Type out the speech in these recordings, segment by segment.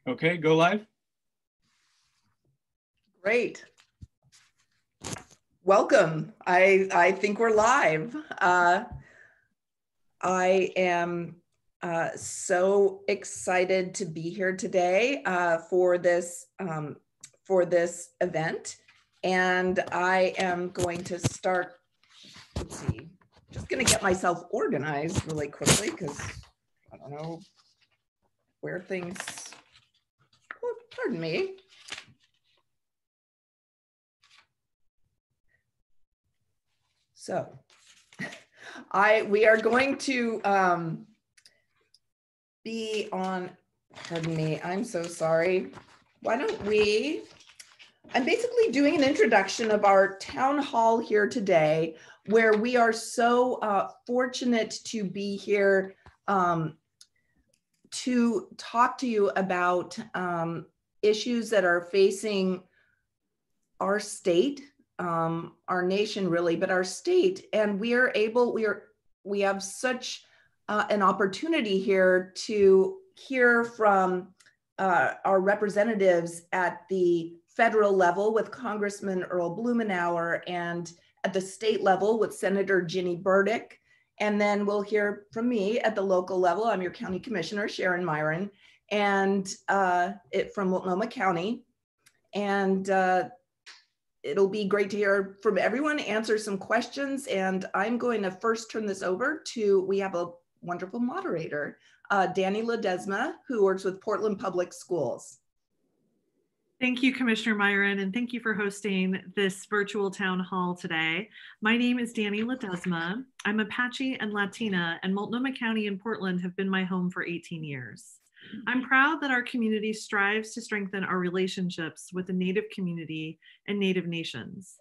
Okay, go live. Great. Welcome. I think we're live. I am so excited to be here today for this event, and I am going to start. Let's see. Just going to get myself organized really quickly because I don't know where things. Oh, pardon me. So we are going to be on, pardon me, I'm so sorry. Why don't we, I'm basically doing an introduction of our town hall here today, where we are so fortunate to be here to talk to you about issues that are facing our state, our nation really, but our state. And we have such an opportunity here to hear from our representatives at the federal level with Congressman Earl Blumenauer, and at the state level with Senator Ginny Burdick. And then we'll hear from me at the local level. I'm your county commissioner, Sharon Meieran, and from Multnomah County. And it'll be great to hear from everyone, answer some questions. And I'm going to first turn this over to, we have a wonderful moderator, Danny Ledesma, who works with Portland Public Schools. Thank you, Commissioner Meieran, and thank you for hosting this virtual town hall today. My name is Danny Ledesma. I'm Apache and Latina, and Multnomah County and Portland have been my home for 18 years. I'm proud that our community strives to strengthen our relationships with the Native community and Native nations.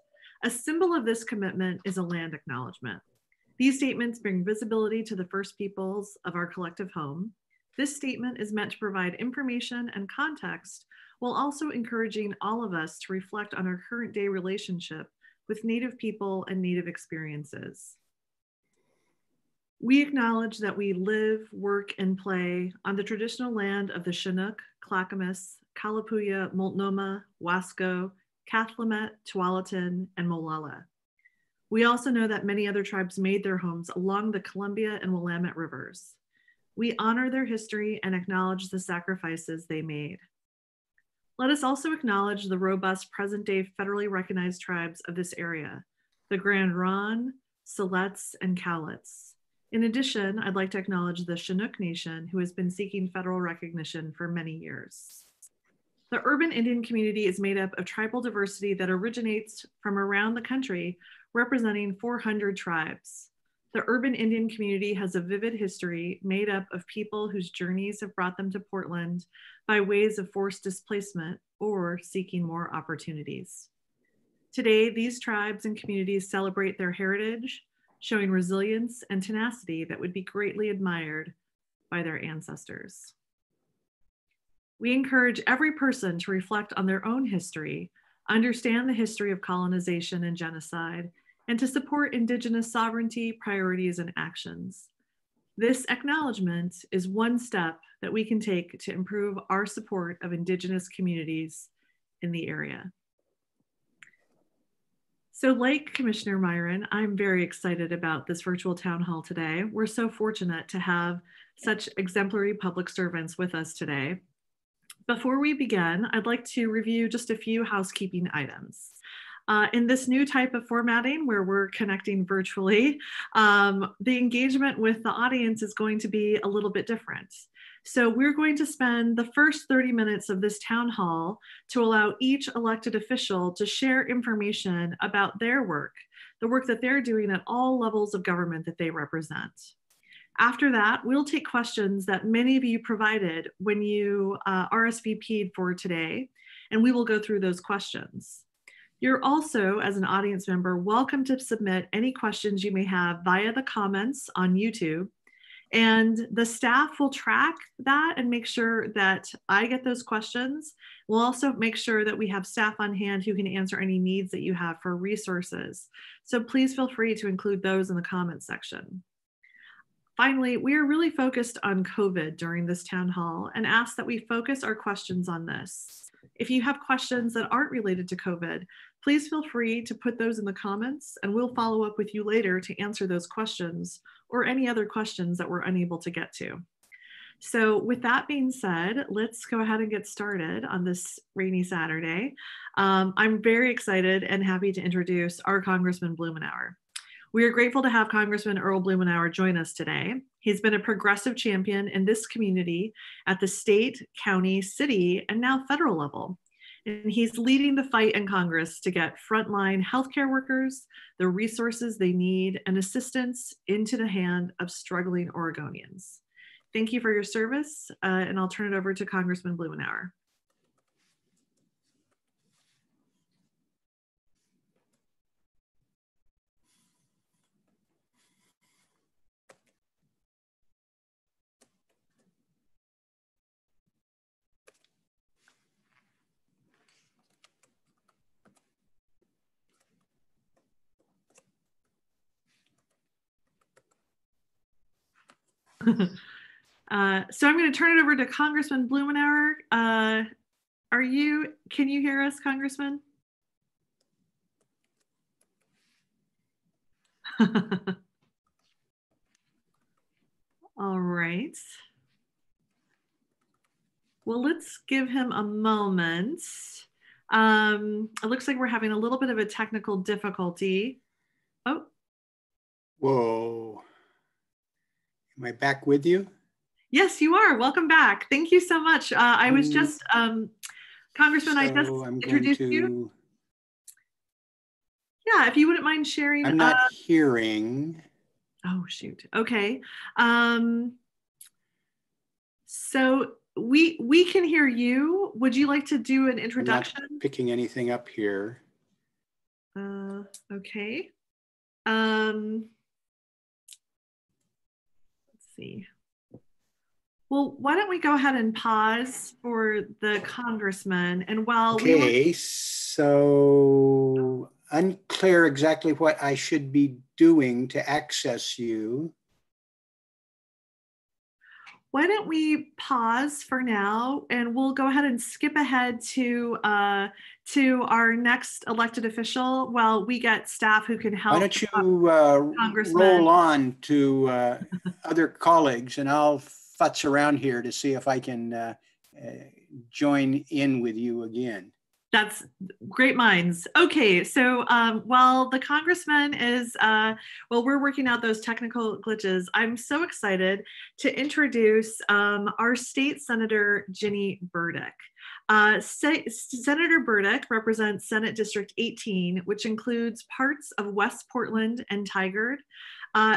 A symbol of this commitment is a land acknowledgement. These statements bring visibility to the First Peoples of our collective home. This statement is meant to provide information and context while also encouraging all of us to reflect on our current day relationship with Native people and Native experiences. We acknowledge that we live, work, and play on the traditional land of the Chinook, Clackamas, Kalapuya, Multnomah, Wasco, Cathlamet, Tualatin, and Molalla. We also know that many other tribes made their homes along the Columbia and Willamette rivers. We honor their history and acknowledge the sacrifices they made. Let us also acknowledge the robust present-day federally recognized tribes of this area, the Grand Ronde, Siletz, and Cowlitz. In addition, I'd like to acknowledge the Chinook Nation, who has been seeking federal recognition for many years. The urban Indian community is made up of tribal diversity that originates from around the country, representing 400 tribes. The urban Indian community has a vivid history made up of people whose journeys have brought them to Portland by ways of forced displacement or seeking more opportunities. Today, these tribes and communities celebrate their heritage, showing resilience and tenacity that would be greatly admired by their ancestors. We encourage every person to reflect on their own history, understand the history of colonization and genocide, and to support Indigenous sovereignty, priorities, and actions. This acknowledgement is one step that we can take to improve our support of Indigenous communities in the area. So like Commissioner Meieran, I'm very excited about this virtual town hall today. We're so fortunate to have such exemplary public servants with us today. Before we begin, I'd like to review just a few housekeeping items. In this new type of formatting where we're connecting virtually, the engagement with the audience is going to be a little bit different. So we're going to spend the first 30 minutes of this town hall to allow each elected official to share information about their work, the work that they're doing at all levels of government that they represent. After that, we'll take questions that many of you provided when you RSVP'd for today, and we will go through those questions. You're also, as an audience member, welcome to submit any questions you may have via the comments on YouTube. And the staff will track that and make sure that I get those questions. We'll also make sure that we have staff on hand who can answer any needs that you have for resources. So please feel free to include those in the comments section. Finally, we are really focused on COVID during this town hall and ask that we focus our questions on this. If you have questions that aren't related to COVID, please feel free to put those in the comments and we'll follow up with you later to answer those questions or any other questions that we're unable to get to. So with that being said, let's go ahead and get started on this rainy Saturday. I'm very excited and happy to introduce our Congressman Blumenauer. We are grateful to have Congressman Earl Blumenauer join us today. He's been a progressive champion in this community at the state, county, city, and now federal level. And he's leading the fight in Congress to get frontline healthcare workers the resources they need and assistance into the hand of struggling Oregonians. Thank you for your service, and I'll turn it over to Congressman Blumenauer. So I'm going to turn it over to Congressman Blumenauer. Can you hear us, Congressman? All right. Well, let's give him a moment. It looks like we're having a little bit of a technical difficulty. Oh. Whoa. Am I back with you? Yes, you are. Welcome back. Thank you so much. I was just, Congressman, I just introduced you. Yeah, if you wouldn't mind sharing. I'm not hearing. Oh, shoot. Okay. So we can hear you. Would you like to do an introduction? I'm not picking anything up here. Okay. Let's see. Well, why don't we go ahead and pause for the congressman, and while so unclear exactly what I should be doing to access you. Why don't we pause for now, and we'll go ahead and skip ahead to our next elected official while we get staff who can help. Why don't you roll on to other colleagues, and I'll futz around here to see if I can join in with you again. That's great minds. Okay, so while the congressman is, we're working out those technical glitches, I'm so excited to introduce our State Senator Ginny Burdick. Senator Burdick represents Senate District 18, which includes parts of West Portland and Tigard.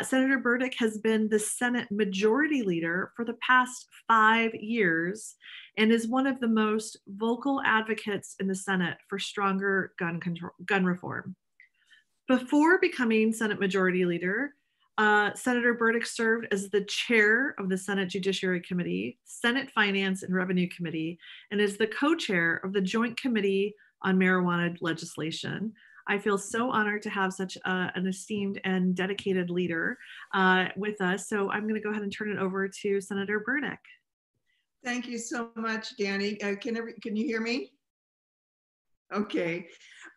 Senator Burdick has been the Senate Majority Leader for the past 5 years and is one of the most vocal advocates in the Senate for stronger gun reform. Before becoming Senate Majority Leader, Senator Burdick served as the chair of the Senate Judiciary Committee, Senate Finance and Revenue Committee, and is the co-chair of the Joint Committee on Marijuana Legislation. I feel so honored to have such an esteemed and dedicated leader with us. So I'm going to go ahead and turn it over to Senator Burdick. Thank you so much, Danny. Can you hear me? Okay.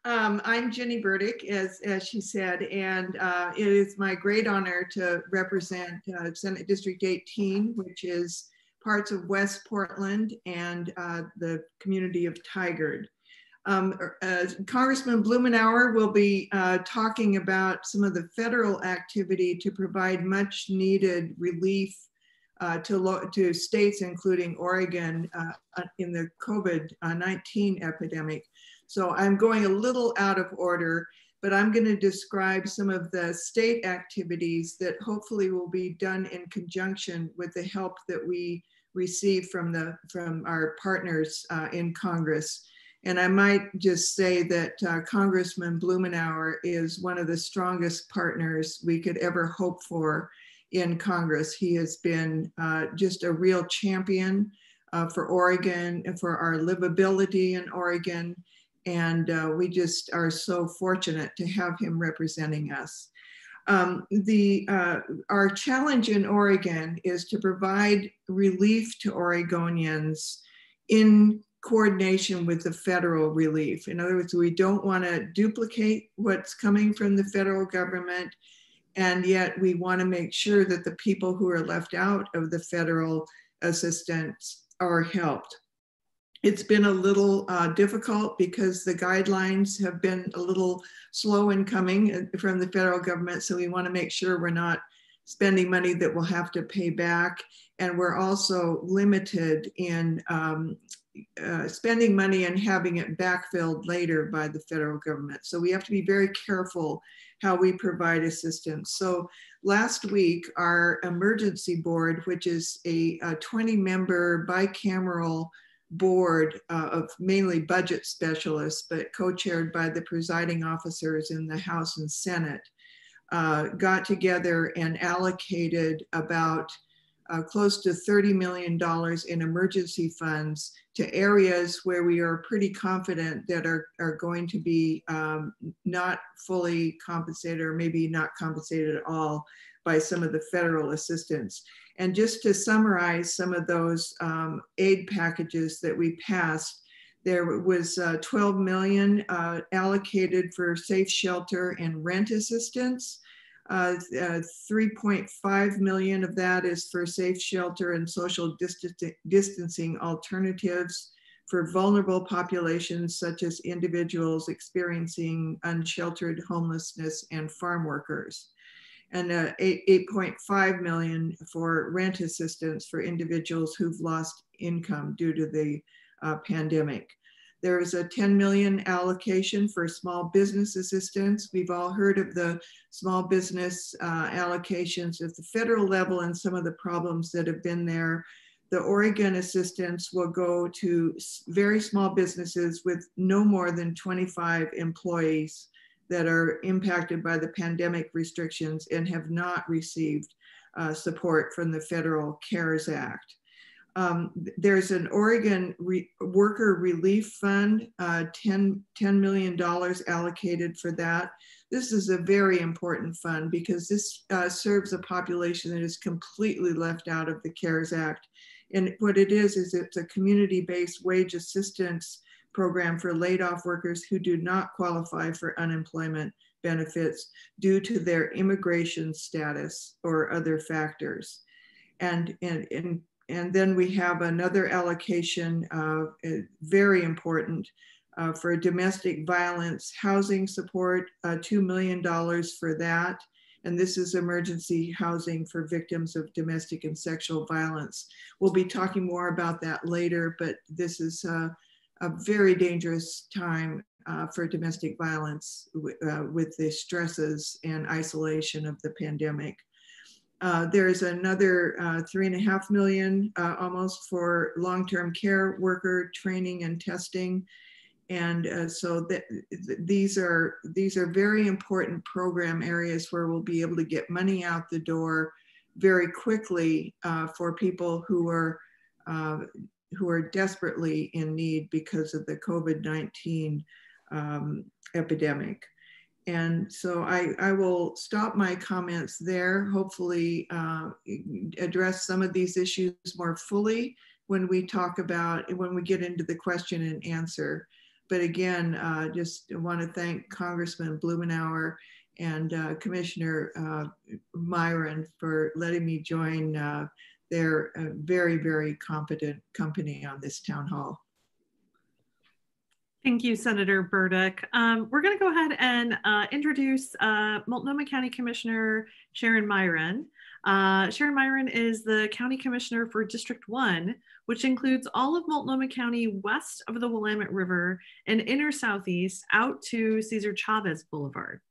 I'm Ginny Burdick, as she said, and it is my great honor to represent Senate District 18, which is parts of West Portland and the community of Tigard. Congressman Blumenauer will be talking about some of the federal activity to provide much needed relief to states, including Oregon, in the COVID-19 epidemic. So I'm going a little out of order, but I'm going to describe some of the state activities that hopefully will be done in conjunction with the help that we receive from our partners in Congress. And I might just say that Congressman Blumenauer is one of the strongest partners we could ever hope for in Congress. He has been just a real champion for Oregon and for our livability in Oregon. And we just are so fortunate to have him representing us. Our challenge in Oregon is to provide relief to Oregonians in coordination with the federal relief. In other words, we don't want to duplicate what's coming from the federal government, and yet we want to make sure that the people who are left out of the federal assistance are helped. It's been a little difficult because the guidelines have been a little slow in coming from the federal government. So we want to make sure we're not spending money that we'll have to pay back. And we're also limited in spending money and having it backfilled later by the federal government. So we have to be very careful how we provide assistance. So last week, our emergency board, which is a 20-member bicameral board of mainly budget specialists, but co-chaired by the presiding officers in the House and Senate, got together and allocated about close to $30 million in emergency funds to areas where we are pretty confident that are going to be not fully compensated, or maybe not compensated at all, by some of the federal assistance. And just to summarize some of those aid packages that we passed, there was 12 million allocated for safe shelter and rent assistance. 3.5 million of that is for safe shelter and social distancing alternatives for vulnerable populations, such as individuals experiencing unsheltered homelessness and farm workers. And 8.5 million for rent assistance for individuals who've lost income due to the pandemic. There is a 10 million allocation for small business assistance. We've all heard of the small business allocations at the federal level and some of the problems that have been there. The Oregon assistance will go to very small businesses with no more than 25 employees that are impacted by the pandemic restrictions and have not received support from the Federal CARES Act. There's an Oregon Worker Relief Fund, $10 million allocated for that. This is a very important fund because this serves a population that is completely left out of the CARES Act. And what it is it's a community-based wage assistance program for laid off workers who do not qualify for unemployment benefits due to their immigration status or other factors. And then we have another allocation, very important, for domestic violence housing support, $2 million for that. And this is emergency housing for victims of domestic and sexual violence. We'll be talking more about that later, but this is a very dangerous time for domestic violence with the stresses and isolation of the pandemic. There's another 3.5 million almost for long-term care worker training and testing. And so these are very important program areas where we'll be able to get money out the door very quickly for people who are desperately in need because of the COVID-19 epidemic. And so I will stop my comments there, hopefully address some of these issues more fully when we get into the question and answer. But again, just want to thank Congressman Blumenauer and Commissioner Meieran for letting me join their very, very competent company on this town hall. Thank you, Senator Burdick. We're going to go ahead and introduce Multnomah County Commissioner Sharon Meieran. Sharon Meieran is the County Commissioner for District 1, which includes all of Multnomah County west of the Willamette River and inner southeast out to Cesar Chavez Boulevard.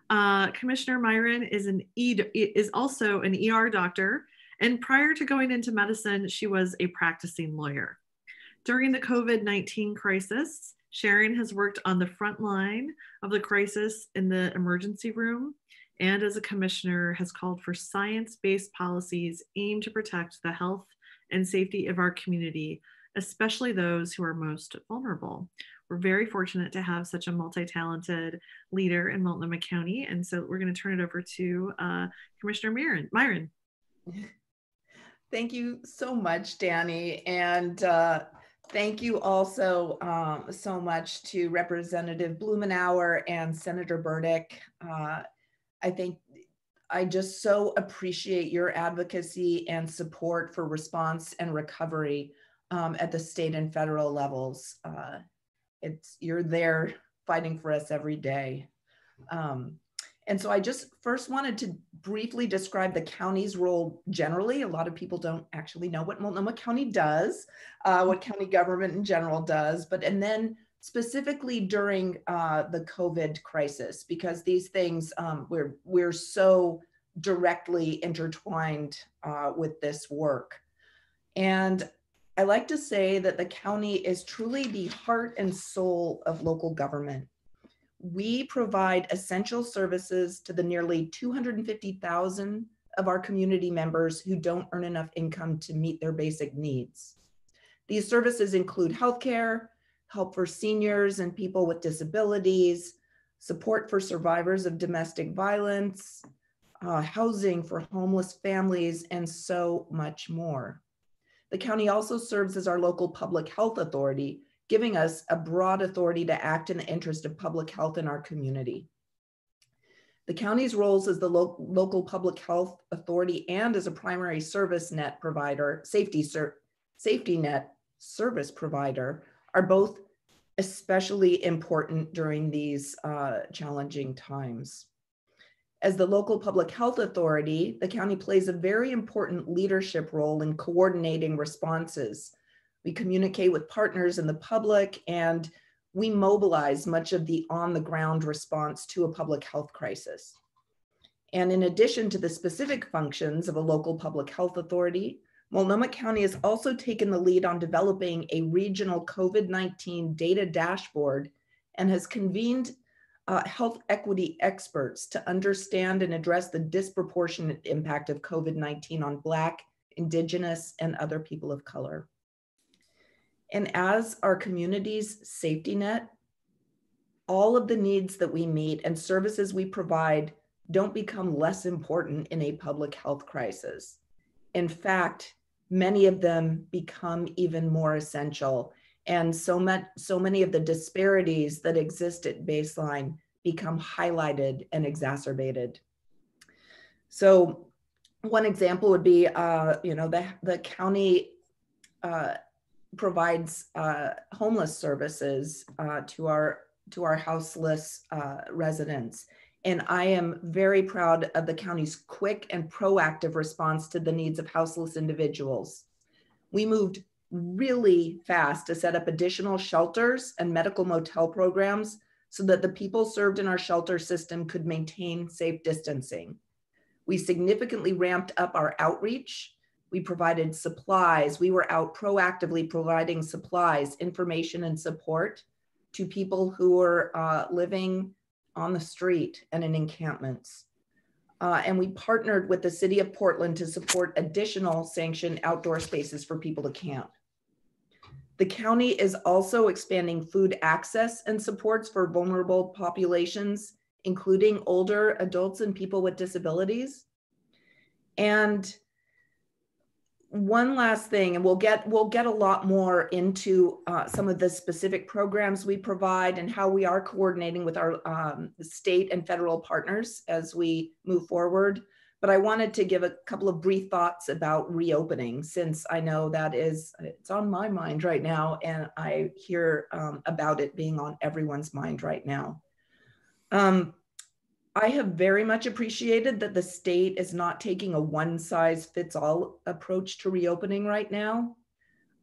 Commissioner Meieran is also an ER doctor, and prior to going into medicine, she was a practicing lawyer. During the COVID-19 crisis, Sharon has worked on the front line of the crisis in the emergency room, and as a commissioner has called for science-based policies aimed to protect the health and safety of our community especially those who are most vulnerable. We're very fortunate to have such a multi-talented leader in Multnomah County. And so we're going to turn it over to Commissioner Meieran. Thank you so much, Danny. And thank you also so much to Representative Blumenauer and Senator Burdick. I think I just so appreciate your advocacy and support for response and recovery at the state and federal levels. You're there fighting for us every day. And so I just first wanted to briefly describe the county's role generally. A lot of people don't actually know what Multnomah County does, what county government in general does, and then specifically during the COVID crisis, because these things, we're so directly intertwined with this work. And I like to say that the county is truly the heart and soul of local government. We provide essential services to the nearly 250,000 of our community members who don't earn enough income to meet their basic needs. These services include healthcare, help for seniors and people with disabilities, support for survivors of domestic violence, housing for homeless families, and so much more. The county also serves as our local public health authority, giving us a broad authority to act in the interest of public health in our community. The county's roles as the local public health authority and as a primary service net provider, safety net service provider, are both especially important during these challenging times. As the local public health authority, the county plays a very important leadership role in coordinating responses. We communicate with partners in the public, and we mobilize much of the on-the-ground response to a public health crisis. And in addition to the specific functions of a local public health authority, Multnomah County has also taken the lead on developing a regional COVID-19 data dashboard and has convened health equity experts to understand and address the disproportionate impact of COVID-19 on Black, Indigenous, and other people of color. And as our community's safety net, all of the needs that we meet and services we provide don't become less important in a public health crisis. In fact, many of them become even more essential. And so many of the disparities that exist at baseline become highlighted and exacerbated. So one example would be, the county provides homeless services to our houseless residents. And I am very proud of the county's quick and proactive response to the needs of houseless individuals. We moved really fast to set up additional shelters and medical motel programs so that the people served in our shelter system could maintain safe distancing. We significantly ramped up our outreach. We provided supplies. We were out proactively providing supplies, information, and support to people who were living on the street and in encampments. And we partnered with the city of Portland to support additional sanctioned outdoor spaces for people to camp. The county is also expanding food access and supports for vulnerable populations, including older adults and people with disabilities. And one last thing, and we'll get a lot more into some of the specific programs we provide and how we are coordinating with our state and federal partners as we move forward. But I wanted to give a couple of brief thoughts about reopening, since I know that it's on my mind right now, and I hear about it being on everyone's mind right now. I have very much appreciated that the state is not taking a one-size-fits-all approach to reopening right now.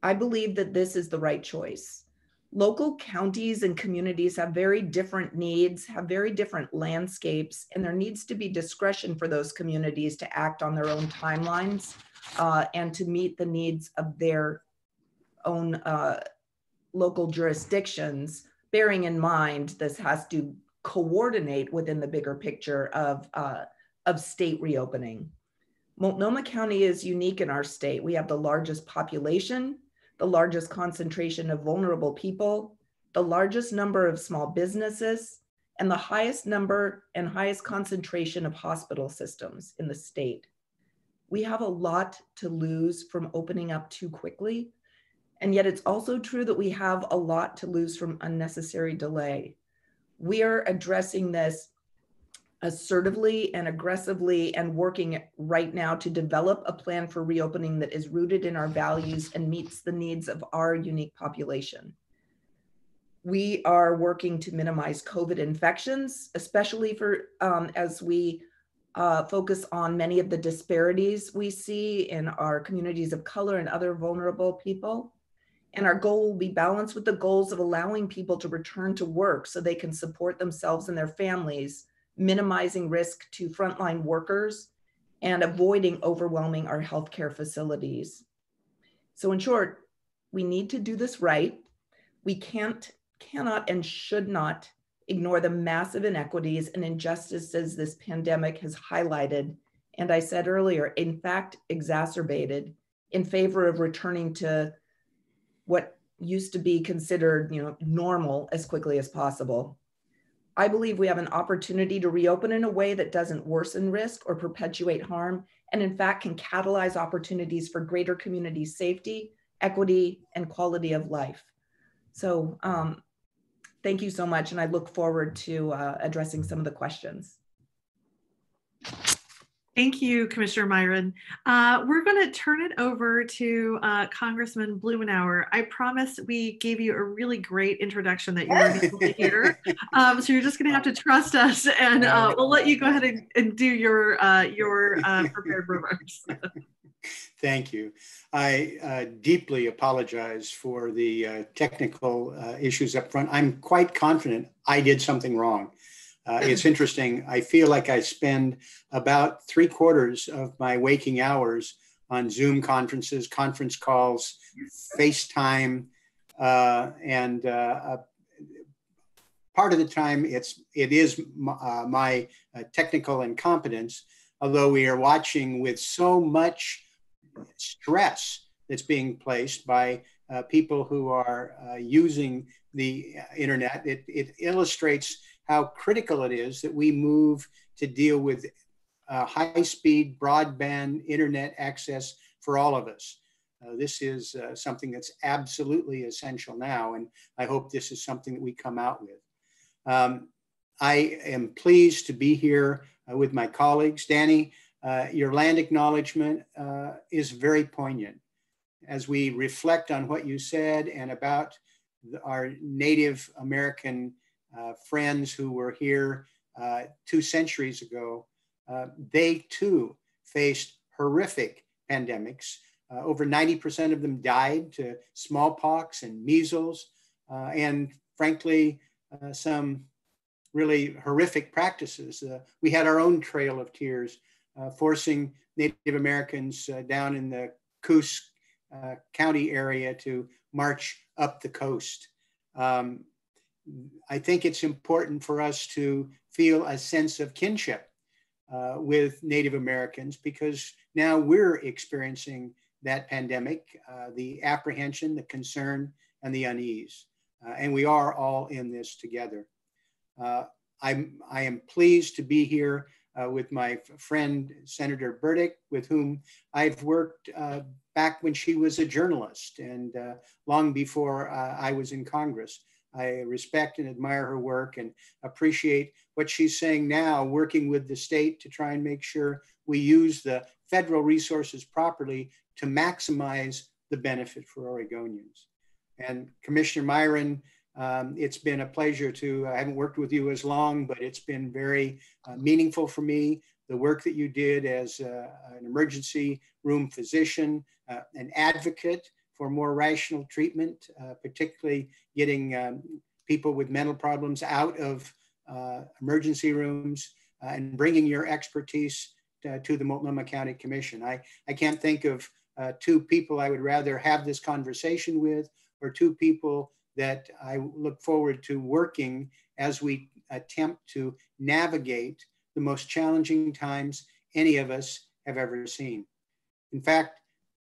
I believe that this is the right choice. Local counties and communities have very different needs, have very different landscapes, and there needs to be discretion for those communities to act on their own timelines and to meet the needs of their own local jurisdictions, bearing in mind this has to coordinate within the bigger picture of state reopening. Multnomah County is unique in our state. We have the largest population, the largest concentration of vulnerable people, the largest number of small businesses, and the highest number and highest concentration of hospital systems in the state. We have a lot to lose from opening up too quickly. And yet it's also true that we have a lot to lose from unnecessary delay. We are addressing this assertively and aggressively and working right now to develop a plan for reopening that is rooted in our values and meets the needs of our unique population. We are working to minimize COVID infections, especially for as we focus on many of the disparities we see in our communities of color and other vulnerable people. And our goal will be balanced with the goals of allowing people to return to work so they can support themselves and their families, minimizing risk to frontline workers and avoiding overwhelming our healthcare facilities. So in short, we need to do this right. We cannot and should not ignore the massive inequities and injustices this pandemic has highlighted, and I said earlier, in fact, exacerbated in favor of returning to what used to be considered, normal as quickly as possible. I believe we have an opportunity to reopen in a way that doesn't worsen risk or perpetuate harm, and in fact can catalyze opportunities for greater community safety, equity, and quality of life. So thank you so much, and I look forward to addressing some of the questions. Thank you, Commissioner Meieran. We're going to turn it over to Congressman Blumenauer. I promise we gave you a really great introduction that you weren't able to hear. So you're just going to have to trust us, and we'll let you go ahead and do your prepared remarks. Thank you. I deeply apologize for the technical issues up front. I'm quite confident I did something wrong. It's interesting. I feel like I spend about 3/4 of my waking hours on Zoom conferences, conference calls, FaceTime, and part of the time it is my technical incompetence, although we are watching with so much stress that's being placed by people who are using the internet. It illustrates how critical it is that we move to deal with high-speed broadband internet access for all of us. This is something that's absolutely essential now, and I hope this is something that we come out with. I am pleased to be here with my colleagues. Danny, your land acknowledgement is very poignant. As we reflect on what you said and about our Native American friends who were here 2 centuries ago, they too faced horrific pandemics. Over 90% of them died to smallpox and measles, and frankly, some really horrific practices. We had our own trail of tears, forcing Native Americans down in the Coos County area to march up the coast. I think it's important for us to feel a sense of kinship with Native Americans, because now we're experiencing that pandemic, the apprehension, the concern, and the unease. And we are all in this together. I am pleased to be here with my friend, Senator Burdick, with whom I've worked back when she was a journalist and long before I was in Congress. I respect and admire her work and appreciate what she's saying now, working with the state to try and make sure we use the federal resources properly to maximize the benefit for Oregonians. And Commissioner Meieran, it's been a pleasure I haven't worked with you as long, but it's been very meaningful for me. The work that you did as an emergency room physician, an advocate for more rational treatment, particularly getting people with mental problems out of emergency rooms and bringing your expertise to the Multnomah County Commission. I can't think of 2 people I would rather have this conversation with, or 2 people that I look forward to working as we attempt to navigate the most challenging times any of us have ever seen. In fact,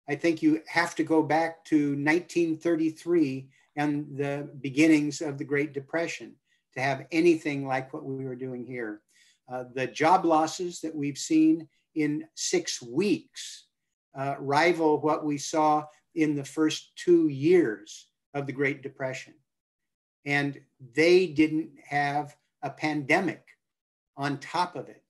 I think you have to go back to 1933 and the beginnings of the Great Depression to have anything like what we were doing here. The job losses that we've seen in 6 weeks rival what we saw in the first 2 years of the Great Depression. And they didn't have a pandemic on top of it.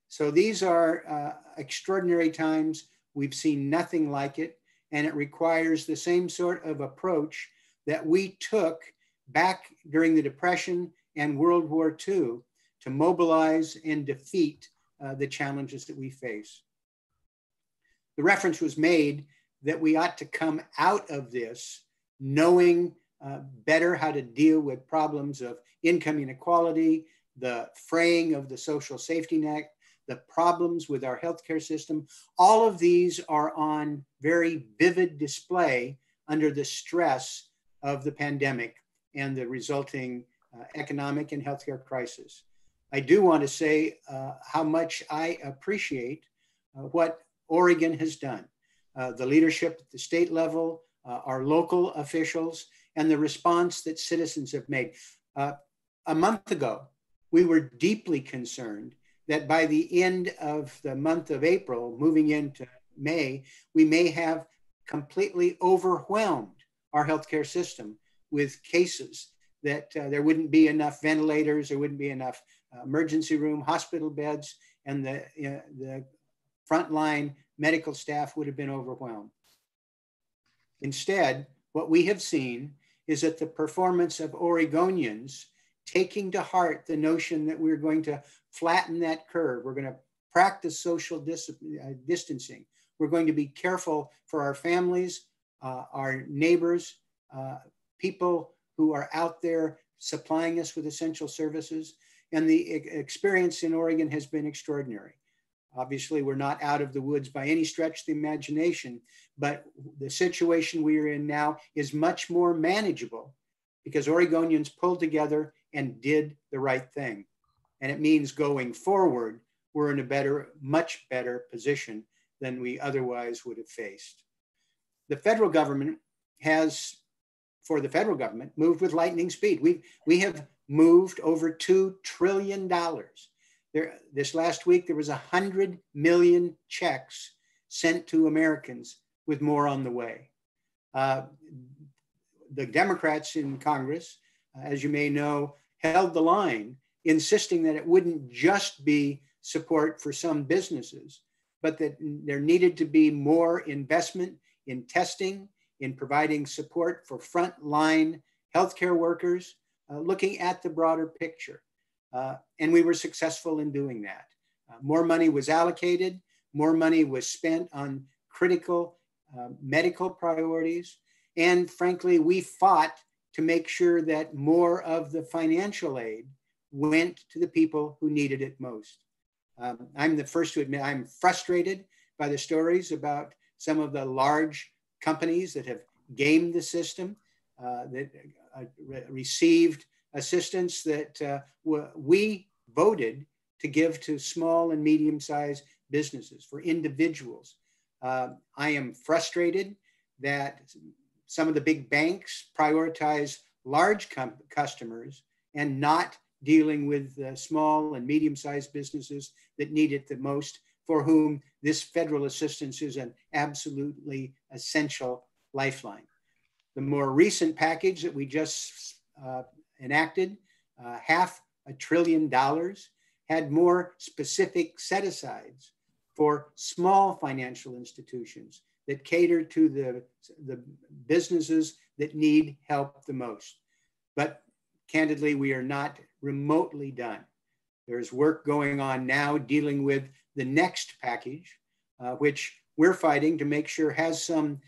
So these are extraordinary times. We've seen nothing like it, and it requires the same sort of approach that we took back during the Depression and World War II to mobilize and defeat the challenges that we face. The reference was made that we ought to come out of this knowing better how to deal with problems of income inequality, the fraying of the social safety net, the problems with our healthcare system. All of these are on very vivid display under the stress of the pandemic and the resulting economic and healthcare crisis. I do want to say how much I appreciate what Oregon has done. The leadership at the state level, our local officials, and the response that citizens have made. A month ago, we were deeply concerned that by the end of the month of April, moving into May, we may have completely overwhelmed our healthcare system with cases, that there wouldn't be enough ventilators, there wouldn't be enough emergency room, hospital beds, and the frontline medical staff would have been overwhelmed. Instead, what we have seen is that the performance of Oregonians taking to heart the notion that we're going to flatten that curve, we're going to practice social distancing, we're going to be careful for our families, our neighbors, people who are out there supplying us with essential services. And the experience in Oregon has been extraordinary. Obviously, we're not out of the woods by any stretch of the imagination, but the situation we are in now is much more manageable because Oregonians pulled together and did the right thing. And it means going forward, we're in a much better position than we otherwise would have faced. The federal government has, for the federal government, moved with lightning speed. We have moved over $2 trillion. This last week, there was 100 million checks sent to Americans, with more on the way. The Democrats in Congress, as you may know, held the line, insisting that it wouldn't just be support for some businesses, but that there needed to be more investment in testing, in providing support for frontline healthcare workers, looking at the broader picture. And we were successful in doing that. More money was allocated, more money was spent on critical medical priorities. And frankly, we fought to make sure that more of the financial aid went to the people who needed it most. I'm the first to admit I'm frustrated by the stories about some of the large companies that have gamed the system, that received assistance that we voted to give to small and medium-sized businesses, for individuals. I am frustrated that some of the big banks prioritize large customers and not dealing with the small and medium-sized businesses that need it the most, for whom this federal assistance is an absolutely essential lifeline. The more recent package that we just enacted, $500 billion, had more specific set-asides for small financial institutions that cater to the businesses that need help the most. But candidly, we are not remotely done. There's work going on now dealing with the next package, which we're fighting to make sure has some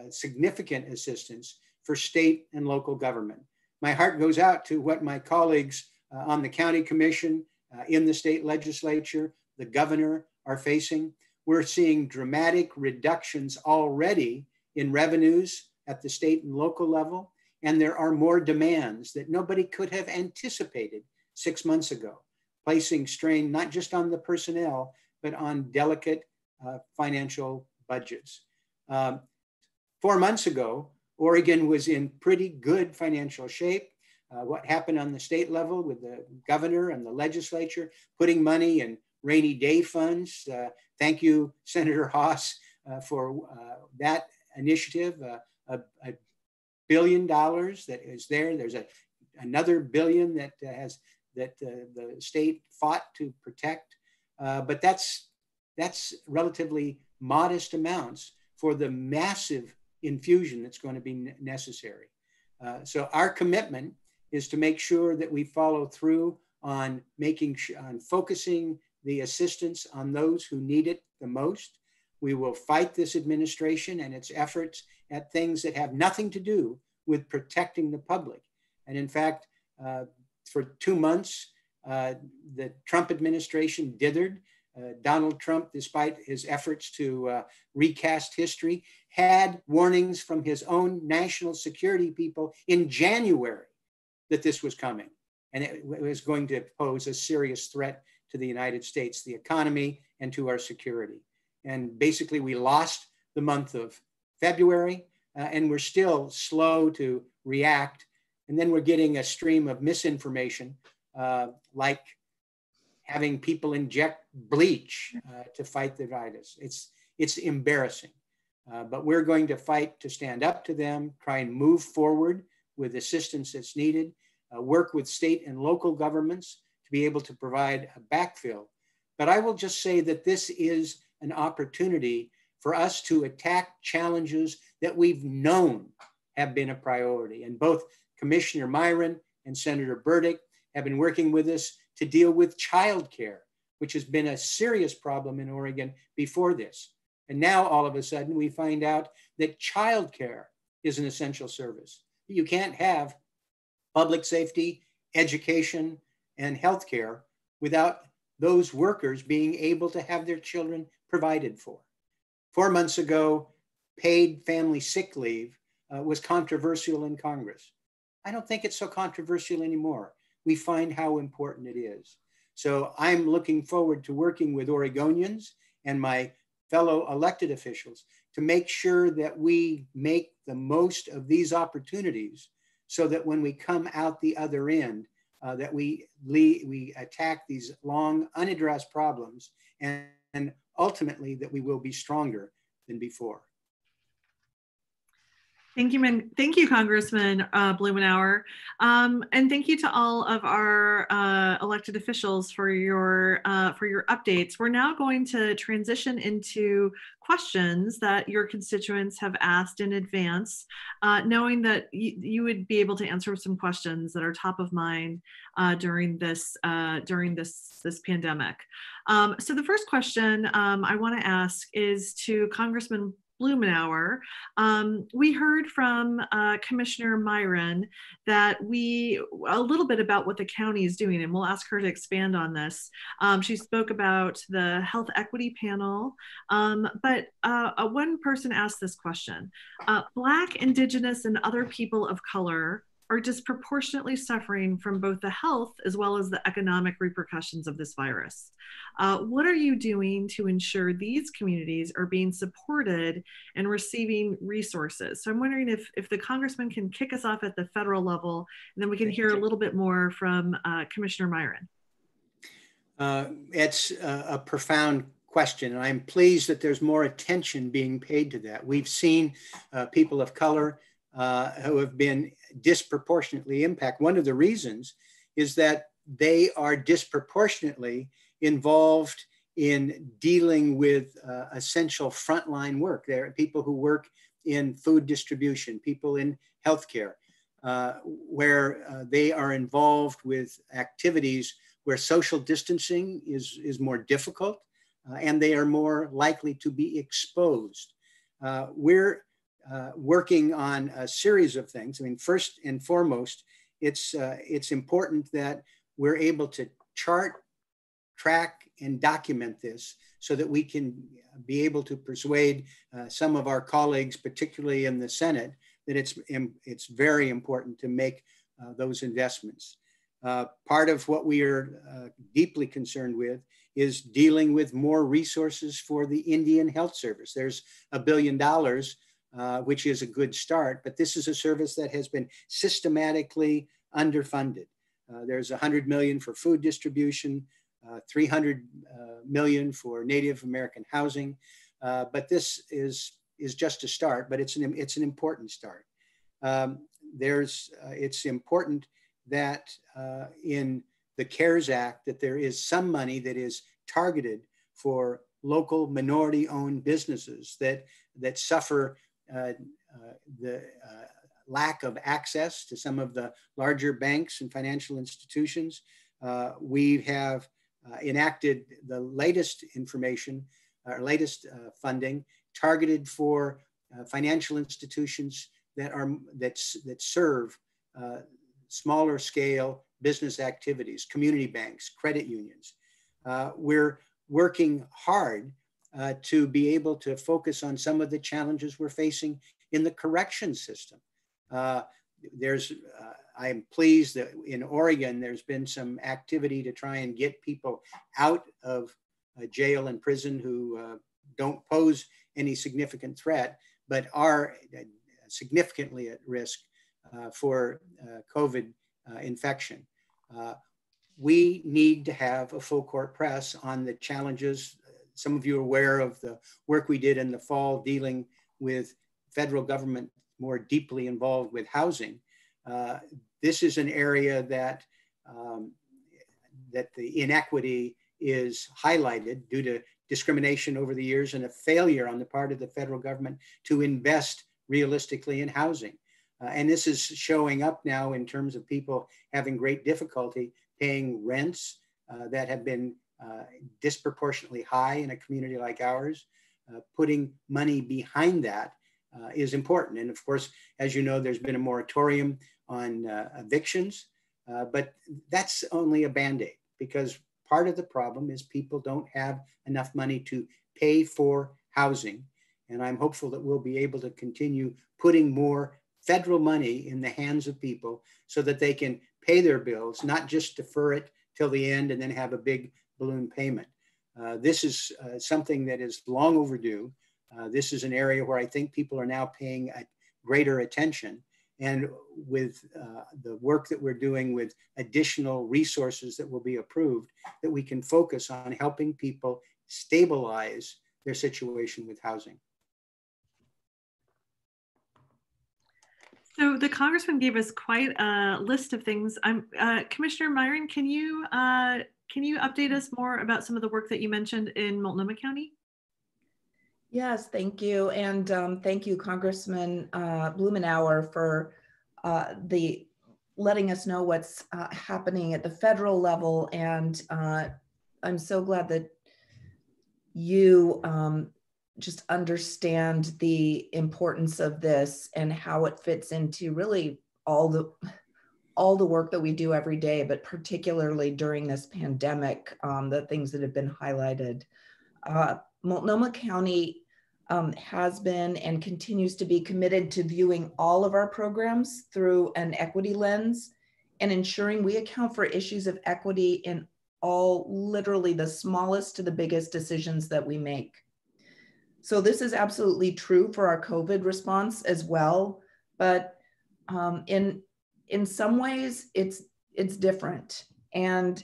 significant assistance for state and local government. My heart goes out to what my colleagues on the county commission, in the state legislature, the governor are facing. We're seeing dramatic reductions already in revenues at the state and local level, and there are more demands that nobody could have anticipated 6 months ago, placing strain not just on the personnel, but on delicate financial budgets. 4 months ago, Oregon was in pretty good financial shape. What happened on the state level with the governor and the legislature putting money in rainy day funds. Thank you, Senator Haas, for that initiative. $1 billion that is there. There's another $1 billion that the state fought to protect, but that's relatively modest amounts for the massive infusion that's going to be necessary. So our commitment is to make sure that we follow through on focusing the assistance on those who need it the most. We will fight this administration and its efforts at things that have nothing to do with protecting the public. And in fact, for 2 months, the Trump administration dithered. Donald Trump, despite his efforts to recast history, had warnings from his own national security people in January that this was coming. And it was going to pose a serious threat to the United States, the economy, and to our security. And basically, we lost the month of February, and we're still slow to react. And then we're getting a stream of misinformation, like having people inject bleach to fight the virus. It's embarrassing, but we're going to fight to stand up to them, try and move forward with assistance that's needed, work with state and local governments to be able to provide a backfill. But I will just say that this is an opportunity for us to attack challenges that we've known have been a priority. And both Commissioner Meieran and Senator Burdick have been working with us to deal with childcare, which has been a serious problem in Oregon before this. And now all of a sudden we find out that childcare is an essential service. You can't have public safety, education, and healthcare without those workers being able to have their children provided for. 4 months ago, paid family sick leave was controversial in Congress. I don't think it's so controversial anymore. We find how important it is. So I'm looking forward to working with Oregonians and my fellow elected officials to make sure that we make the most of these opportunities so that when we come out the other end, that we attack these long unaddressed problems and ultimately that we will be stronger than before. Thank you, Congressman Blumenauer. And thank you to all of our elected officials for your updates. We're now going to transition into questions that your constituents have asked in advance, knowing that you would be able to answer some questions that are top of mind during this pandemic. So the first question I want to ask is to Congressman Blumenauer. We heard from Commissioner Meieran that a little bit about what the county is doing, and we'll ask her to expand on this. She spoke about the health equity panel, but one person asked this question. Black, Indigenous, and other people of color are disproportionately suffering from both the health as well as the economic repercussions of this virus. What are you doing to ensure these communities are being supported and receiving resources? So I'm wondering if the Congressman can kick us off at the federal level, and then we can hear a little bit more from Commissioner Meieran. It's a profound question, and I'm pleased that there's more attention being paid to that. We've seen people of color who have been disproportionately impacted. One of the reasons is that they are disproportionately involved in dealing with essential frontline work. There are people who work in food distribution, people in healthcare, where they are involved with activities where social distancing is more difficult, and they are more likely to be exposed. We're working on a series of things. I mean, first and foremost, it's important that we're able to chart, track, and document this so that we can be able to persuade some of our colleagues, particularly in the Senate, that it's very important to make those investments. Part of what we are deeply concerned with is dealing with more resources for the Indian Health Service. There's $1 billion, which is a good start, but this is a service that has been systematically underfunded. There's $100 million for food distribution, $300 million for Native American housing, but this is just a start, but it's an important start. It's important that in the CARES Act that there is some money that is targeted for local minority-owned businesses that suffer the lack of access to some of the larger banks and financial institutions. We have enacted the latest information, latest funding targeted for financial institutions that serve smaller scale business activities, community banks, credit unions. We're working hard to be able to focus on some of the challenges we're facing in the correction system. I am pleased that in Oregon, there's been some activity to try and get people out of jail and prison who don't pose any significant threat, but are significantly at risk for COVID infection. We need to have a full court press on the challenges. Some of you are aware of the work we did in the fall dealing with federal government more deeply involved with housing. This is an area that the inequity is highlighted due to discrimination over the years and a failure on the part of the federal government to invest realistically in housing. And this is showing up now in terms of people having great difficulty paying rents that have been disproportionately high in a community like ours. Putting money behind that is important. And of course, as you know, there's been a moratorium on evictions, but that's only a Band-Aid, because part of the problem is people don't have enough money to pay for housing. And I'm hopeful that we'll be able to continue putting more federal money in the hands of people so that they can pay their bills, not just defer it till the end and then have a big balloon payment. This is something that is long overdue. This is an area where I think people are now paying greater attention. And with the work that we're doing with additional resources that will be approved, that we can focus on helping people stabilize their situation with housing. So the Congressman gave us quite a list of things. Commissioner Meieran, can you update us more about some of the work that you mentioned in Multnomah County? Yes, thank you. And thank you, Congressman Blumenauer, for letting us know what's happening at the federal level. And I'm so glad that you just understand the importance of this and how it fits into really all the work that we do every day, but particularly during this pandemic, the things that have been highlighted. Multnomah County has been and continues to be committed to viewing all of our programs through an equity lens and ensuring we account for issues of equity in all, literally the smallest to the biggest decisions that we make. So this is absolutely true for our COVID response as well, but in some ways it's different. And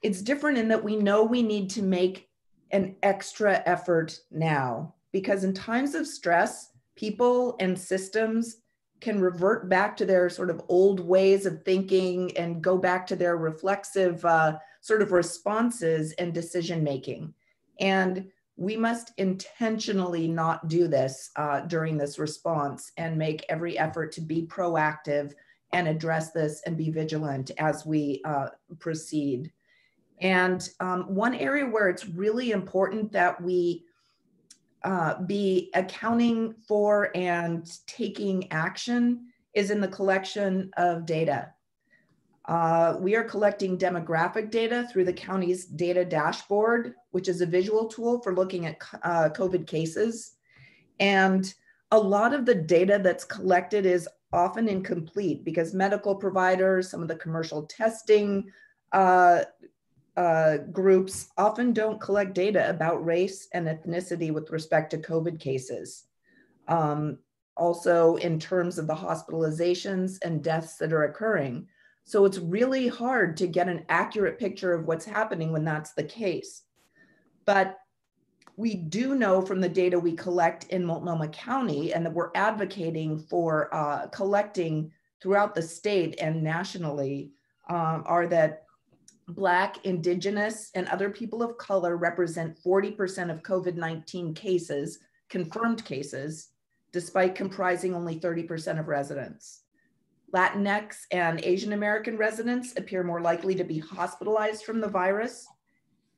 it's different in that we know we need to make an extra effort now, because in times of stress, people and systems can revert back to their sort of old ways of thinking and go back to their reflexive sort of responses and decision-making. And we must intentionally not do this during this response and make every effort to be proactive and address this and be vigilant as we proceed. And one area where it's really important that we be accounting for and taking action is in the collection of data. We are collecting demographic data through the county's data dashboard, which is a visual tool for looking at COVID cases. And a lot of the data that's collected is often incomplete because medical providers, some of the commercial testing groups often don't collect data about race and ethnicity with respect to COVID cases. Also in terms of the hospitalizations and deaths that are occurring. So it's really hard to get an accurate picture of what's happening when that's the case. But we do know from the data we collect in Multnomah County, and that we're advocating for collecting throughout the state and nationally, are that Black, Indigenous, and other people of color represent 40% of COVID-19 cases, confirmed cases, despite comprising only 30% of residents. Latinx and Asian American residents appear more likely to be hospitalized from the virus.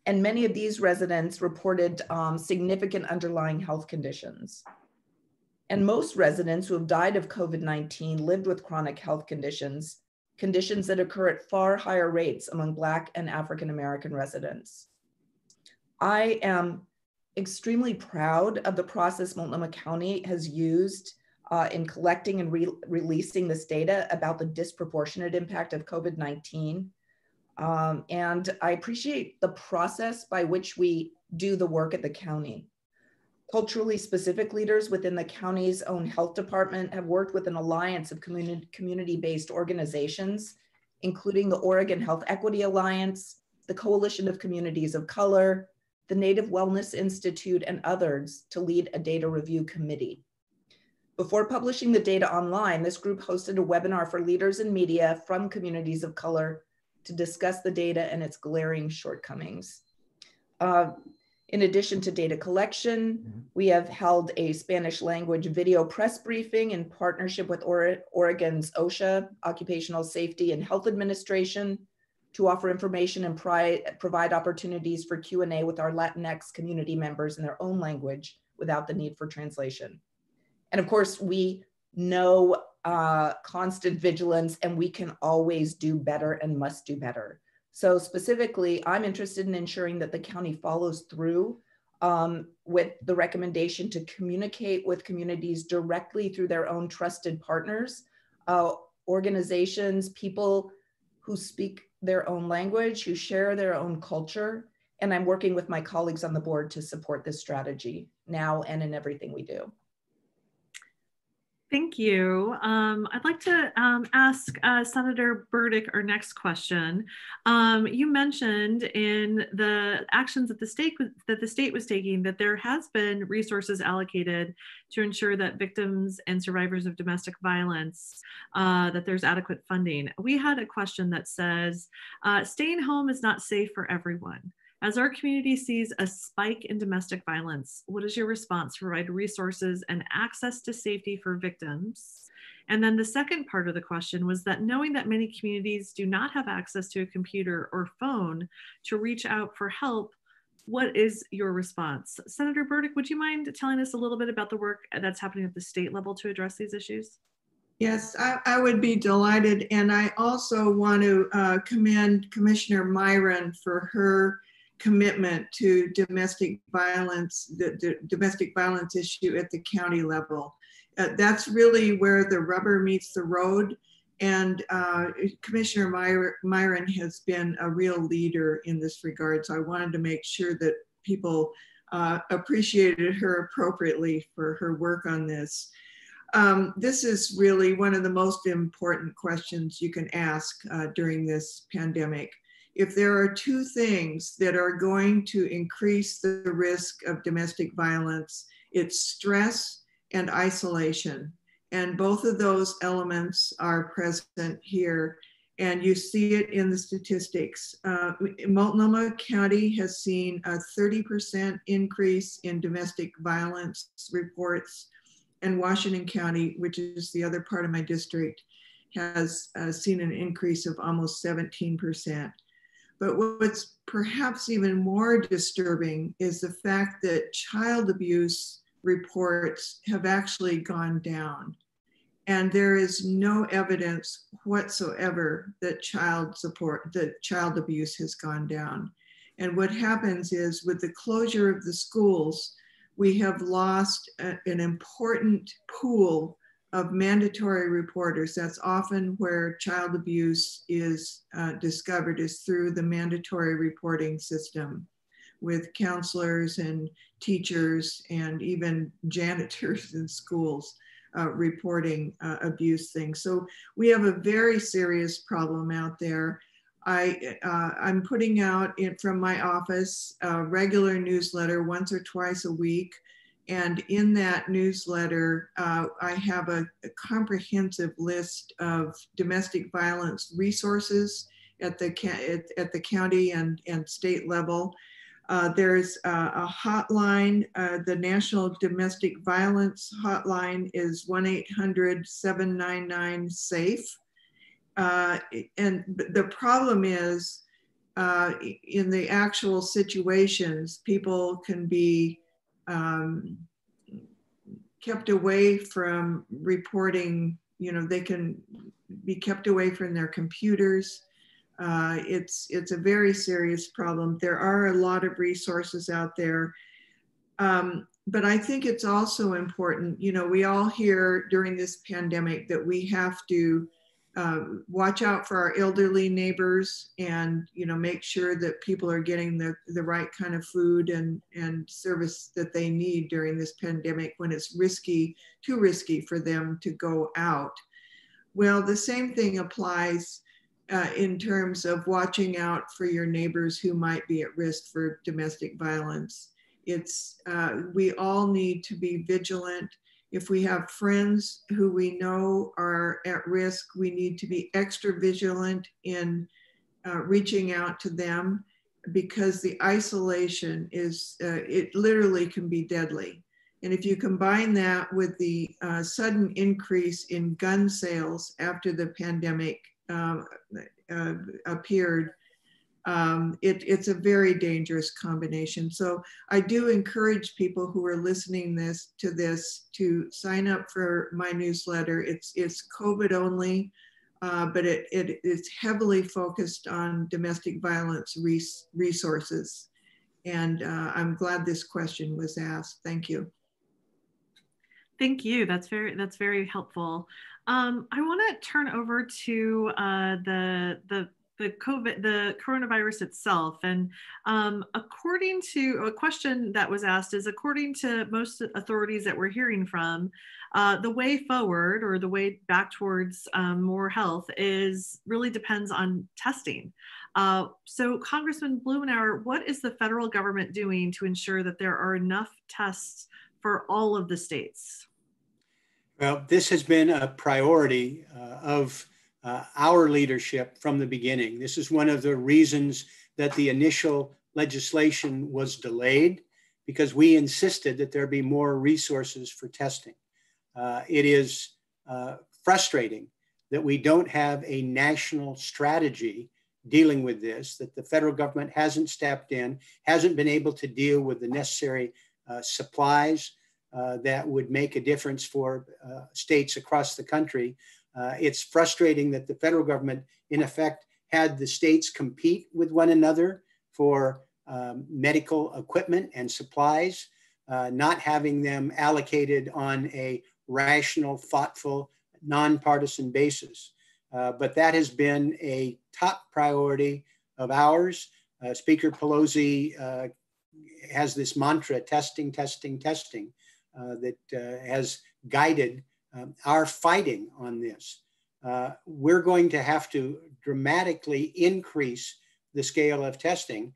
And many of these residents reported significant underlying health conditions. And most residents who have died of COVID-19 lived with chronic health conditions, conditions that occur at far higher rates among Black and African American residents. I am extremely proud of the process Multnomah County has used in collecting and releasing this data about the disproportionate impact of COVID-19. And I appreciate the process by which we do the work at the county. Culturally specific leaders within the county's own health department have worked with an alliance of community-based organizations, including the Oregon Health Equity Alliance, the Coalition of Communities of Color, the Native Wellness Institute, and others to lead a data review committee. Before publishing the data online, this group hosted a webinar for leaders and media from communities of color to discuss the data and its glaring shortcomings. In addition to data collection, we have held a Spanish language video press briefing in partnership with Oregon's OSHA, Occupational Safety and Health Administration, to offer information and provide opportunities for Q&A with our Latinx community members in their own language without the need for translation. And of course, we know constant vigilance, and we can always do better and must do better. So specifically, I'm interested in ensuring that the county follows through with the recommendation to communicate with communities directly through their own trusted partners, organizations, people who speak their own language, who share their own culture. And I'm working with my colleagues on the board to support this strategy now and in everything we do. Thank you. I'd like to ask Senator Burdick our next question. You mentioned in the actions that the state was taking that there has been resources allocated to ensure that victims and survivors of domestic violence, that there's adequate funding. We had a question that says, staying home is not safe for everyone. As our community sees a spike in domestic violence, what is your response to provide resources and access to safety for victims? And then the second part of the question was that knowing that many communities do not have access to a computer or phone to reach out for help, what is your response? Senator Burdick, would you mind telling us a little bit about the work that's happening at the state level to address these issues? Yes, I would be delighted. And I also want to commend Commissioner Meieran for her commitment to domestic violence, the domestic violence issue at the county level. That's really where the rubber meets the road. And Commissioner Meieran has been a real leader in this regard. So I wanted to make sure that people appreciated her appropriately for her work on this. This is really one of the most important questions you can ask during this pandemic. If there are two things that are going to increase the risk of domestic violence, it's stress and isolation. And both of those elements are present here. And you see it in the statistics. Multnomah County has seen a 30% increase in domestic violence reports. And Washington County, which is the other part of my district, has seen an increase of almost 17%. But what's perhaps even more disturbing is the fact that child abuse reports have actually gone down. And there is no evidence whatsoever that child abuse has gone down. And what happens is with the closure of the schools, we have lost an important pool of mandatory reporters. That's often where child abuse is discovered, is through the mandatory reporting system, with counselors and teachers and even janitors in schools reporting abuse things. So we have a very serious problem out there. I'm putting out from my office a regular newsletter once or twice a week. And in that newsletter, I have a comprehensive list of domestic violence resources at the county and state level. There's a hotline. The National Domestic Violence Hotline is 1-800-799-SAFE. And the problem is, in the actual situations, people can be kept away from reporting. They can be kept away from their computers. It's a very serious problem. There are a lot of resources out there. But I think it's also important, we all hear during this pandemic that we have to watch out for our elderly neighbors and, make sure that people are getting the right kind of food and service that they need during this pandemic when it's too risky for them to go out. Well, the same thing applies in terms of watching out for your neighbors who might be at risk for domestic violence. We all need to be vigilant. If we have friends who we know are at risk, we need to be extra vigilant in reaching out to them, because the isolation it literally can be deadly. And if you combine that with the sudden increase in gun sales after the pandemic appeared, it's a very dangerous combination. So I do encourage people who are listening to this to sign up for my newsletter. It's COVID only, but it's heavily focused on domestic violence resources. And I'm glad this question was asked. Thank you. Thank you. That's very helpful. I want to turn over to the coronavirus itself. And according to a question that was asked is, according to most authorities that we're hearing from, the way forward, or the way back towards more health, really depends on testing. So Congressman Blumenauer, what is the federal government doing to ensure that there are enough tests for all of the states? Well, this has been a priority of our leadership from the beginning. This is one of the reasons that the initial legislation was delayed, because we insisted that there be more resources for testing. It is frustrating that we don't have a national strategy dealing with this, that the federal government hasn't stepped in, hasn't been able to deal with the necessary supplies that would make a difference for states across the country. It's frustrating that the federal government, in effect, had the states compete with one another for medical equipment and supplies, not having them allocated on a rational, thoughtful, nonpartisan basis. But that has been a top priority of ours. Speaker Pelosi has this mantra, testing, testing, testing, that has guided our fighting on this. We're going to have to dramatically increase the scale of testing.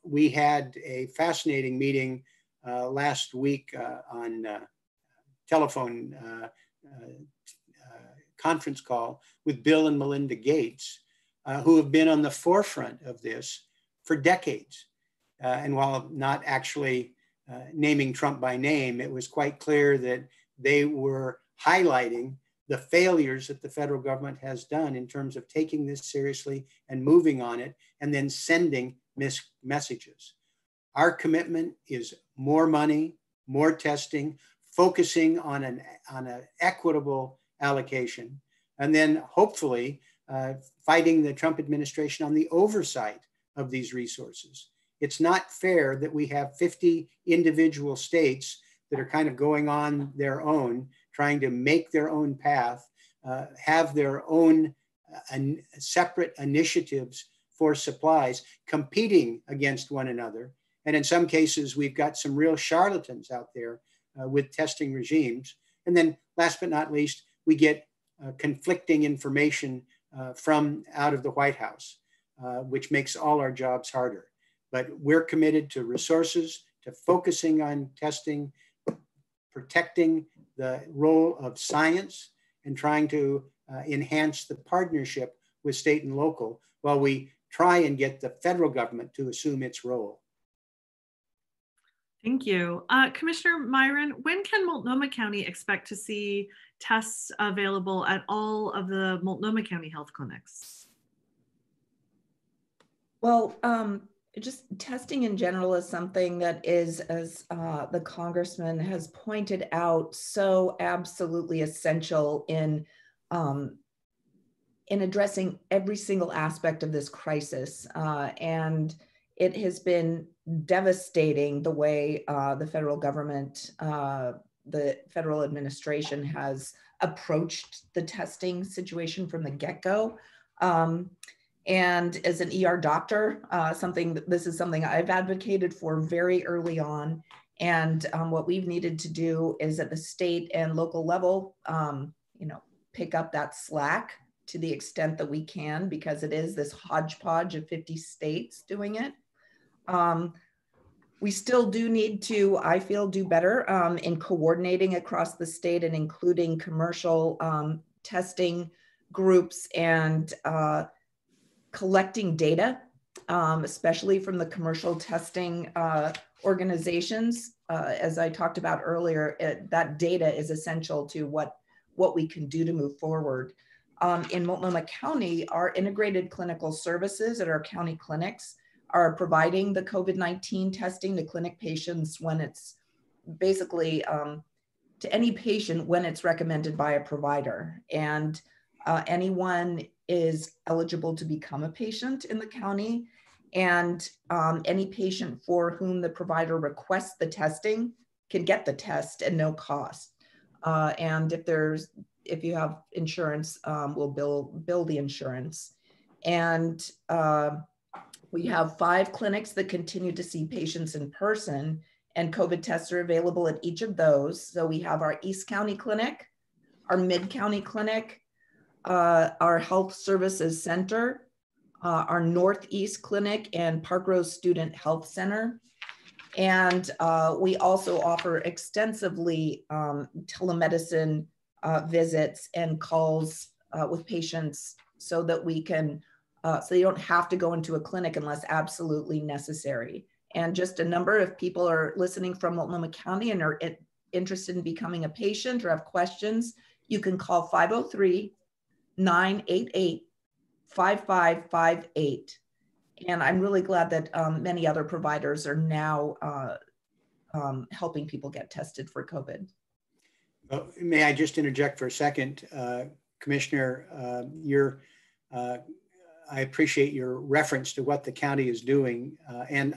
We had a fascinating meeting last week on telephone conference call with Bill and Melinda Gates, who have been on the forefront of this for decades. And while not actually naming Trump by name, it was quite clear that they were highlighting the failures that the federal government has done in terms of taking this seriously and moving on it, and then sending messages. Our commitment is more money, more testing, focusing on an equitable allocation, and then hopefully fighting the Trump administration on the oversight of these resources. It's not fair that we have 50 individual states that are kind of going on their own trying to make their own path, have their own separate initiatives for supplies, competing against one another. And in some cases, we've got some real charlatans out there with testing regimes. And then last but not least, we get conflicting information from out of the White House, which makes all our jobs harder. But we're committed to resources, to focusing on testing, protecting the role of science, and trying to enhance the partnership with state and local while we try and get the federal government to assume its role. Thank you. Commissioner Meieran, when can Multnomah County expect to see tests available at all of the Multnomah County health clinics? Well, just testing in general is something that is, as the Congressman has pointed out, so absolutely essential in addressing every single aspect of this crisis. And it has been devastating the way the federal government, the federal administration has approached the testing situation from the get-go. And as an ER doctor, this is something I've advocated for very early on. And what we've needed to do is at the state and local level, pick up that slack to the extent that we can, because it is this hodgepodge of 50 states doing it. We still do need to, I feel, do better in coordinating across the state and including commercial testing groups and collecting data, especially from the commercial testing organizations. As I talked about earlier, that data is essential to what we can do to move forward. In Multnomah County, our integrated clinical services at our county clinics are providing the COVID-19 testing to clinic patients when it's basically to any patient when it's recommended by a provider. And anyone is eligible to become a patient in the county, and any patient for whom the provider requests the testing can get the test at no cost. And if you have insurance, we'll bill the insurance. And we have 5 clinics that continue to see patients in person, and COVID tests are available at each of those. So we have our East County Clinic, our Mid-County Clinic, our Health Services Center, our Northeast Clinic, and Park Rose Student Health Center. And we also offer extensively telemedicine visits and calls with patients so that we can, so you don't have to go into a clinic unless absolutely necessary. And just a number of people are listening from Multnomah County and are interested in becoming a patient or have questions, you can call 503-988-5558. And I'm really glad that many other providers are now helping people get tested for COVID. May I just interject for a second? Commissioner, I appreciate your reference to what the county is doing, and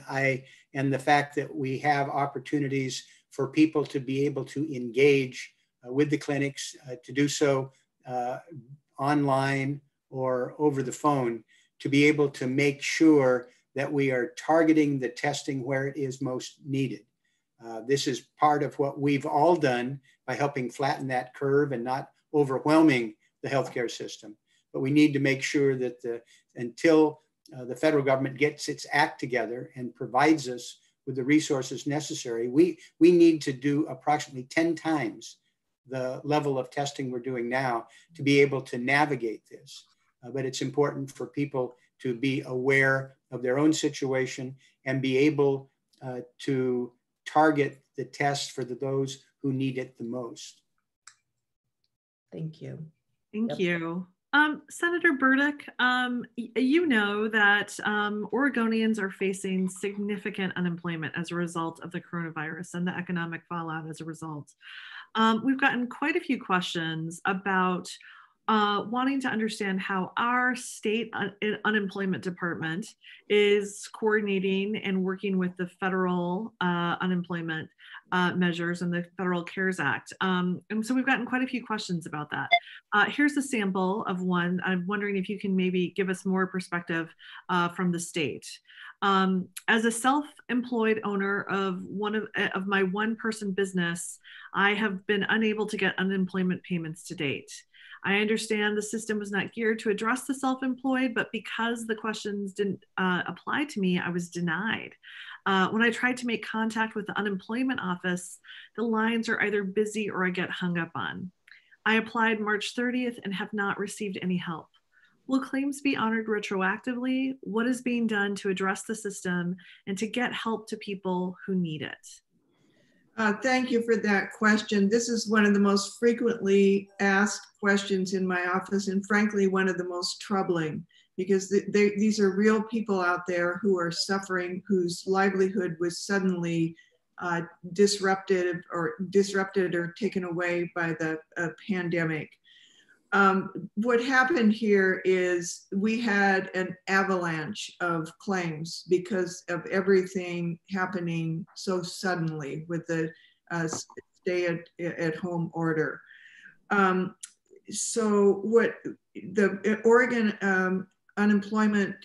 the fact that we have opportunities for people to be able to engage with the clinics, to do so online or over the phone, to be able to make sure that we are targeting the testing where it is most needed. This is part of what we've all done by helping flatten that curve and not overwhelming the healthcare system. But we need to make sure that until the federal government gets its act together and provides us with the resources necessary, we need to do approximately 10 times the level of testing we're doing now to be able to navigate this. But it's important for people to be aware of their own situation and be able to target the test for those who need it the most. Thank you. Thank you. Senator Burdick, you know that Oregonians are facing significant unemployment as a result of the coronavirus and the economic fallout as a result. We've gotten quite a few questions about wanting to understand how our state unemployment department is coordinating and working with the federal unemployment measures in the Federal CARES Act. And so we've gotten quite a few questions about that. Here's a sample of one. I'm wondering if you can maybe give us more perspective from the state. As a self-employed owner of my one-person business, I have been unable to get unemployment payments to date. I understand the system was not geared to address the self-employed, but because the questions didn't apply to me, I was denied. When I tried to make contact with the unemployment office, the lines are either busy or I get hung up on. I applied March 30th and have not received any help. Will claims be honored retroactively? What is being done to address the system and to get help to people who need it? Thank you for that question. This is one of the most frequently asked questions in my office, and frankly, one of the most troubling, because these are real people out there who are suffering, whose livelihood was suddenly disrupted or taken away by the pandemic. What happened here is we had an avalanche of claims because of everything happening so suddenly with the stay-at-home order. So what the Oregon Unemployment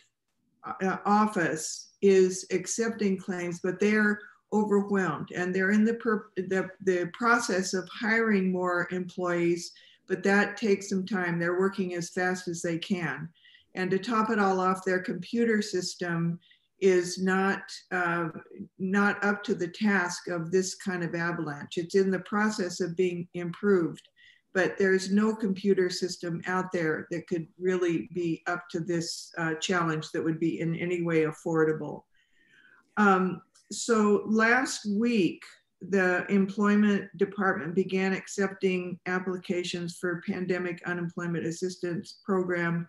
Office is accepting claims, but they're overwhelmed and they're in the process of hiring more employees, but that takes some time. They're working as fast as they can. And to top it all off, their computer system is not up to the task of this kind of avalanche. It's in the process of being improved, but there's no computer system out there that could really be up to this challenge that would be in any way affordable. So last week, the Employment Department began accepting applications for Pandemic Unemployment Assistance Program,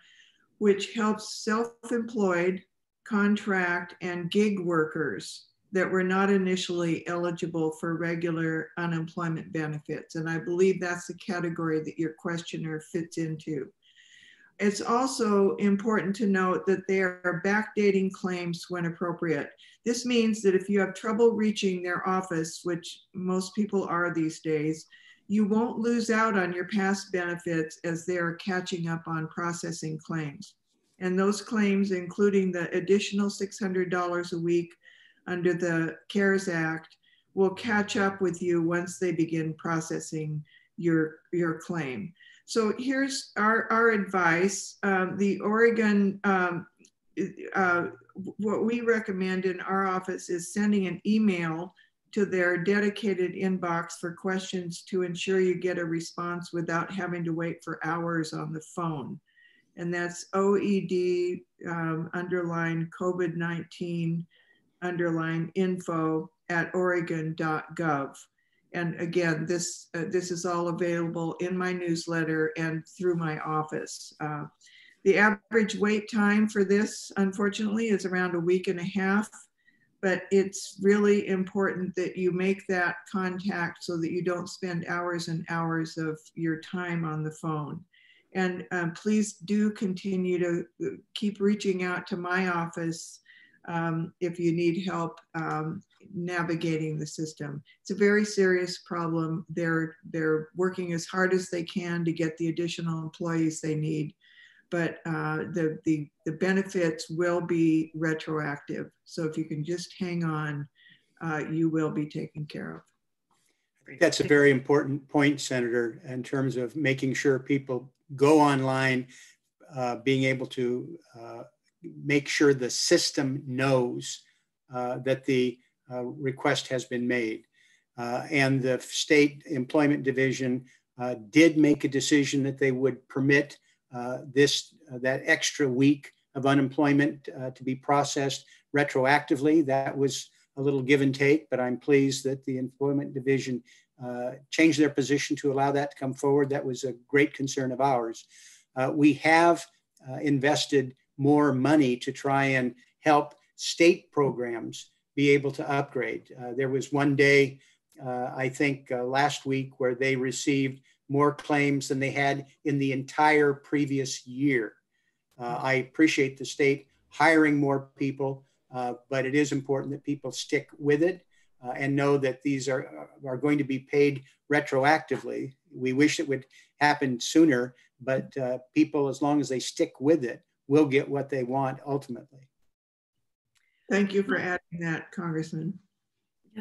which helps self-employed, contract, and gig workers that were not initially eligible for regular unemployment benefits. And I believe that's the category that your questioner fits into. It's also important to note that they are backdating claims when appropriate. This means that if you have trouble reaching their office, which most people are these days, you won't lose out on your past benefits as they are catching up on processing claims. And those claims, including the additional $600 a week under the CARES Act, will catch up with you once they begin processing your claim. So here's our advice. The Oregon, what we recommend in our office is sending an email to their dedicated inbox for questions to ensure you get a response without having to wait for hours on the phone. And that's OED underline COVID-19 underline info at oregon.gov. And again, this is all available in my newsletter and through my office. The average wait time for this, unfortunately, is around a week and a half, but it's really important that you make that contact so that you don't spend hours and hours of your time on the phone. And please do continue to keep reaching out to my office if you need help navigating the system. It's a very serious problem. They're working as hard as they can to get the additional employees they need, but the benefits will be retroactive. So if you can just hang on, you will be taken care of. I think that's a very important point, Senator, in terms of making sure people go online, being able to make sure the system knows that the request has been made. And the State Employment Division did make a decision that they would permit that extra week of unemployment to be processed retroactively. That was a little give and take, but I'm pleased that the Employment Division changed their position to allow that to come forward. That was a great concern of ours. We have invested more money to try and help state programs be able to upgrade. There was one day, I think last week, where they received more claims than they had in the entire previous year. I appreciate the state hiring more people, but it is important that people stick with it. and know that these are going to be paid retroactively. We wish it would happen sooner, but people, as long as they stick with it, will get what they want ultimately. Thank you for adding that, Congressman.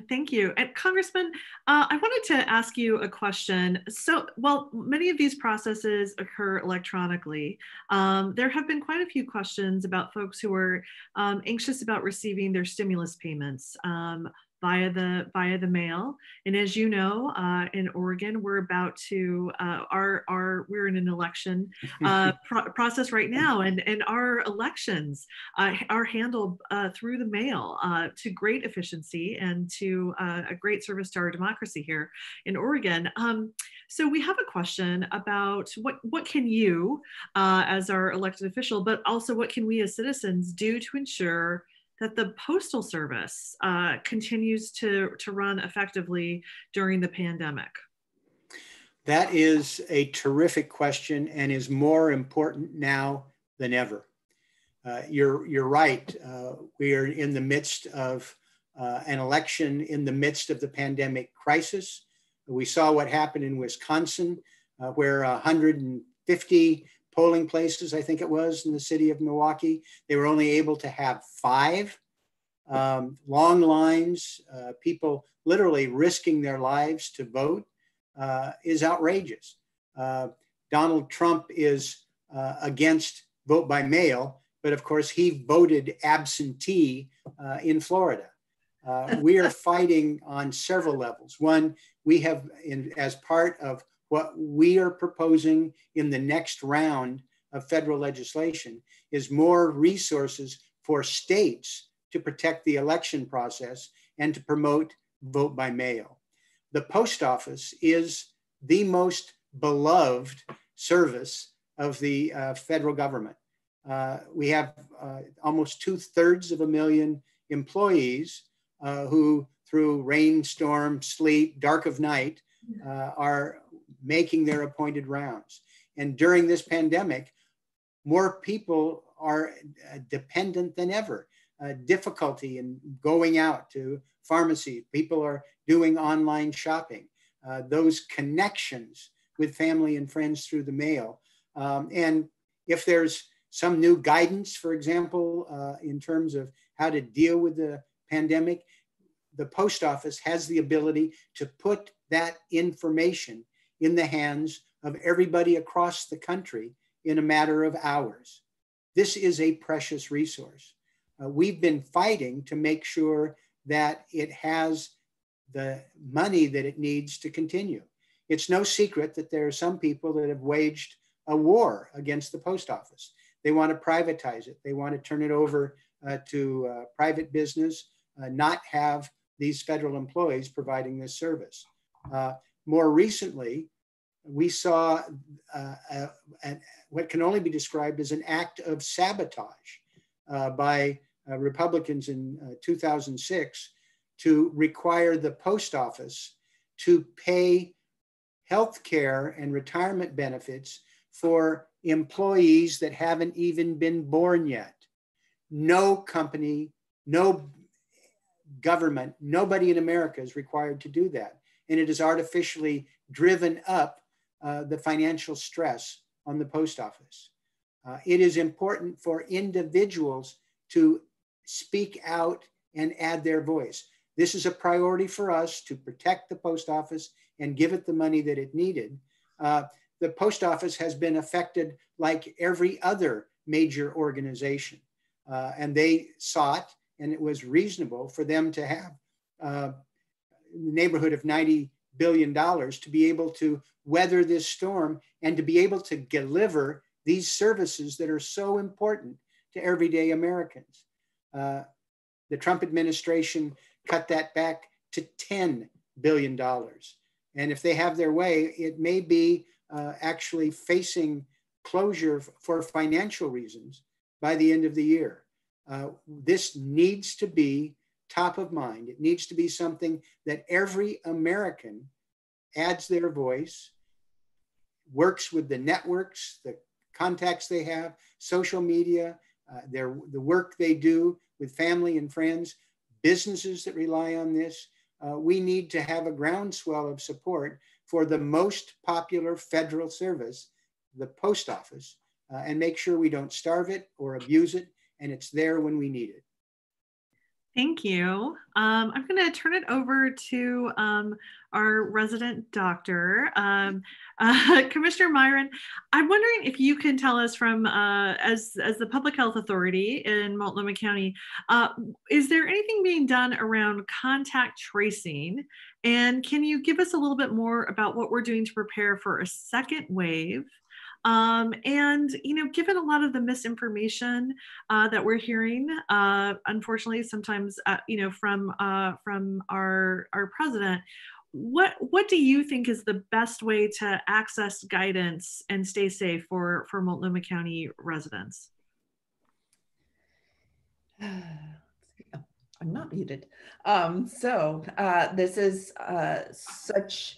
Thank you. And Congressman, I wanted to ask you a question. So, well, many of these processes occur electronically. There have been quite a few questions about folks who are anxious about receiving their stimulus payments via the mail. And as you know, in Oregon, we're about to we're in an election process right now, and our elections are handled through the mail to great efficiency and to a great service to our democracy here in Oregon. So we have a question about what can you, as our elected official, but also what can we as citizens do to ensure that the Postal Service continues to run effectively during the pandemic? That is a terrific question and is more important now than ever. You're right. We are in the midst of an election in the midst of the pandemic crisis. We saw what happened in Wisconsin, where 150 polling places, I think it was, in the city of Milwaukee, they were only able to have 5. Long lines, people literally risking their lives to vote is outrageous. Donald Trump is against vote by mail, but of course he voted absentee in Florida. We are fighting on several levels. One, we have, as part of what we are proposing in the next round of federal legislation, is more resources for states to protect the election process and to promote vote by mail. The post office is the most beloved service of the federal government. We have almost 2/3 of a million employees who, through rain, storm, sleet, dark of night, are making their appointed rounds. And during this pandemic, more people are dependent than ever. Difficulty in going out to pharmacy. People are doing online shopping. Those connections with family and friends through the mail. And if there's some new guidance, for example, in terms of how to deal with the pandemic, the post office has the ability to put that information in the hands of everybody across the country in a matter of hours. This is a precious resource. We've been fighting to make sure that it has the money that it needs to continue. It's no secret that there are some people that have waged a war against the post office. They want to privatize it. They want to turn it over to private business, not have these federal employees providing this service. More recently, we saw what can only be described as an act of sabotage by Republicans in 2006 to require the post office to pay health care and retirement benefits for employees that haven't even been born yet. No company, no government, nobody in America is required to do that. And it has artificially driven up the financial stress on the post office. It is important for individuals to speak out and add their voice. This is a priority for us to protect the post office and give it the money that it needed. The post office has been affected like every other major organization. And they sought, and it was reasonable for them to have in the neighborhood of $90 billion to be able to weather this storm and to be able to deliver these services that are so important to everyday Americans. The Trump administration cut that back to $10 billion. And if they have their way, it may be actually facing closure for financial reasons by the end of the year. This needs to be top of mind. It needs to be something that every American adds their voice, works with the networks, the contacts they have, social media, the work they do with family and friends, businesses that rely on this, we need to have a groundswell of support for the most popular federal service, the post office, and make sure we don't starve it or abuse it, and it's there when we need it. Thank you. I'm going to turn it over to our resident doctor, Commissioner Meieran. I'm wondering if you can tell us from, as the public health authority in Multnomah County, is there anything being done around contact tracing? And can you give us a little bit more about what we're doing to prepare for a second wave? And, you know, given a lot of the misinformation that we're hearing, unfortunately, sometimes, you know, from our president, what do you think is the best way to access guidance and stay safe for Multnomah County residents? I'm not muted. This is such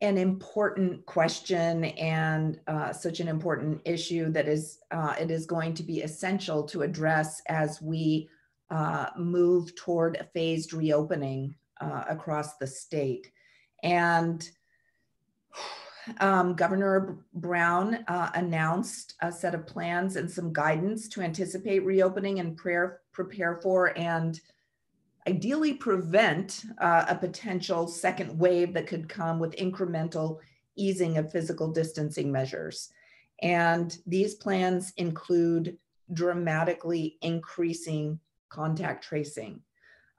an important question and such an important issue that it is going to be essential to address as we move toward a phased reopening across the state. And Governor Brown announced a set of plans and some guidance to anticipate reopening and prepare for and ideally prevent a potential second wave that could come with incremental easing of physical distancing measures. And these plans include dramatically increasing contact tracing.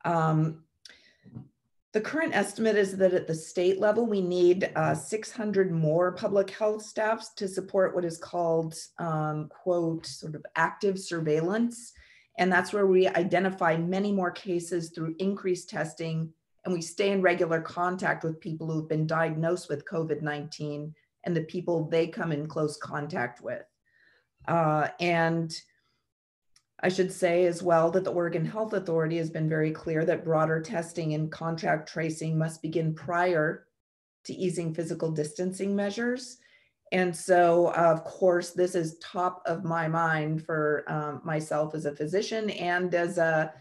The current estimate is that at the state level, we need 600 more public health staffs to support what is called, quote, sort of active surveillance. And that's where we identify many more cases through increased testing, and we stay in regular contact with people who've been diagnosed with COVID-19 and the people they come in close contact with. And I should say as well that the Oregon Health Authority has been very clear that broader testing and contact tracing must begin prior to easing physical distancing measures. And so, of course, this is top of my mind for myself as a physician and as a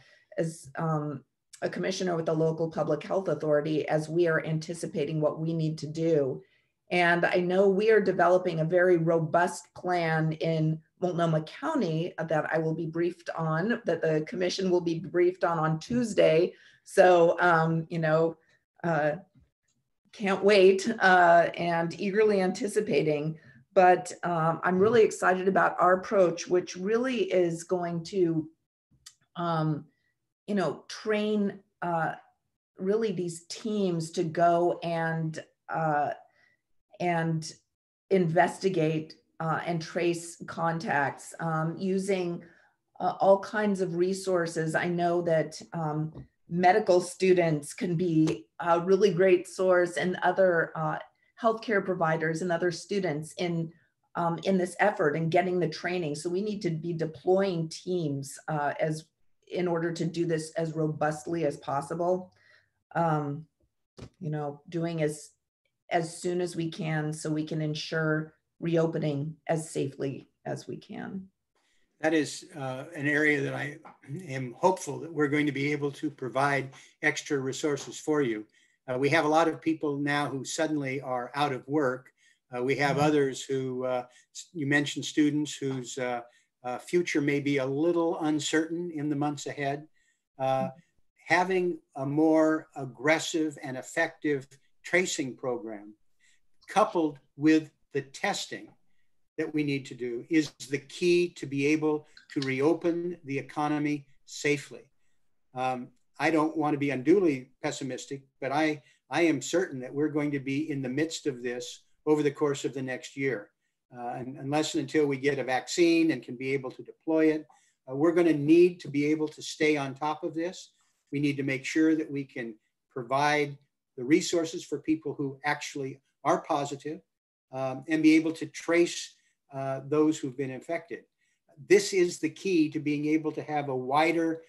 commissioner with the local public health authority as we are anticipating what we need to do. And I know we are developing a very robust plan in Multnomah County that I will be briefed on, that the commission will be briefed on Tuesday. So, you know, can't wait and eagerly anticipating. But I'm really excited about our approach, which really is going to, you know, train really these teams to go and investigate and trace contacts using all kinds of resources. I know that medical students can be a really great source, and other healthcare providers and other students in this effort and getting the training. So we need to be deploying teams in order to do this as robustly as possible. You know, doing as soon as we can so we can ensure reopening as safely as we can. That is an area that I am hopeful that we're going to be able to provide extra resources for you. We have a lot of people now who suddenly are out of work. We have others who, you mentioned students whose future may be a little uncertain in the months ahead. Having a more aggressive and effective tracing program coupled with the testing that we need to do is the key to be able to reopen the economy safely. I don't want to be unduly pessimistic, but I am certain that we're going to be in the midst of this over the course of the next year. And unless and until we get a vaccine and can be able to deploy it, we're going to need to be able to stay on top of this. We need to make sure that we can provide the resources for people who actually are positive and be able to trace those who've been infected. This is the key to being able to have a wider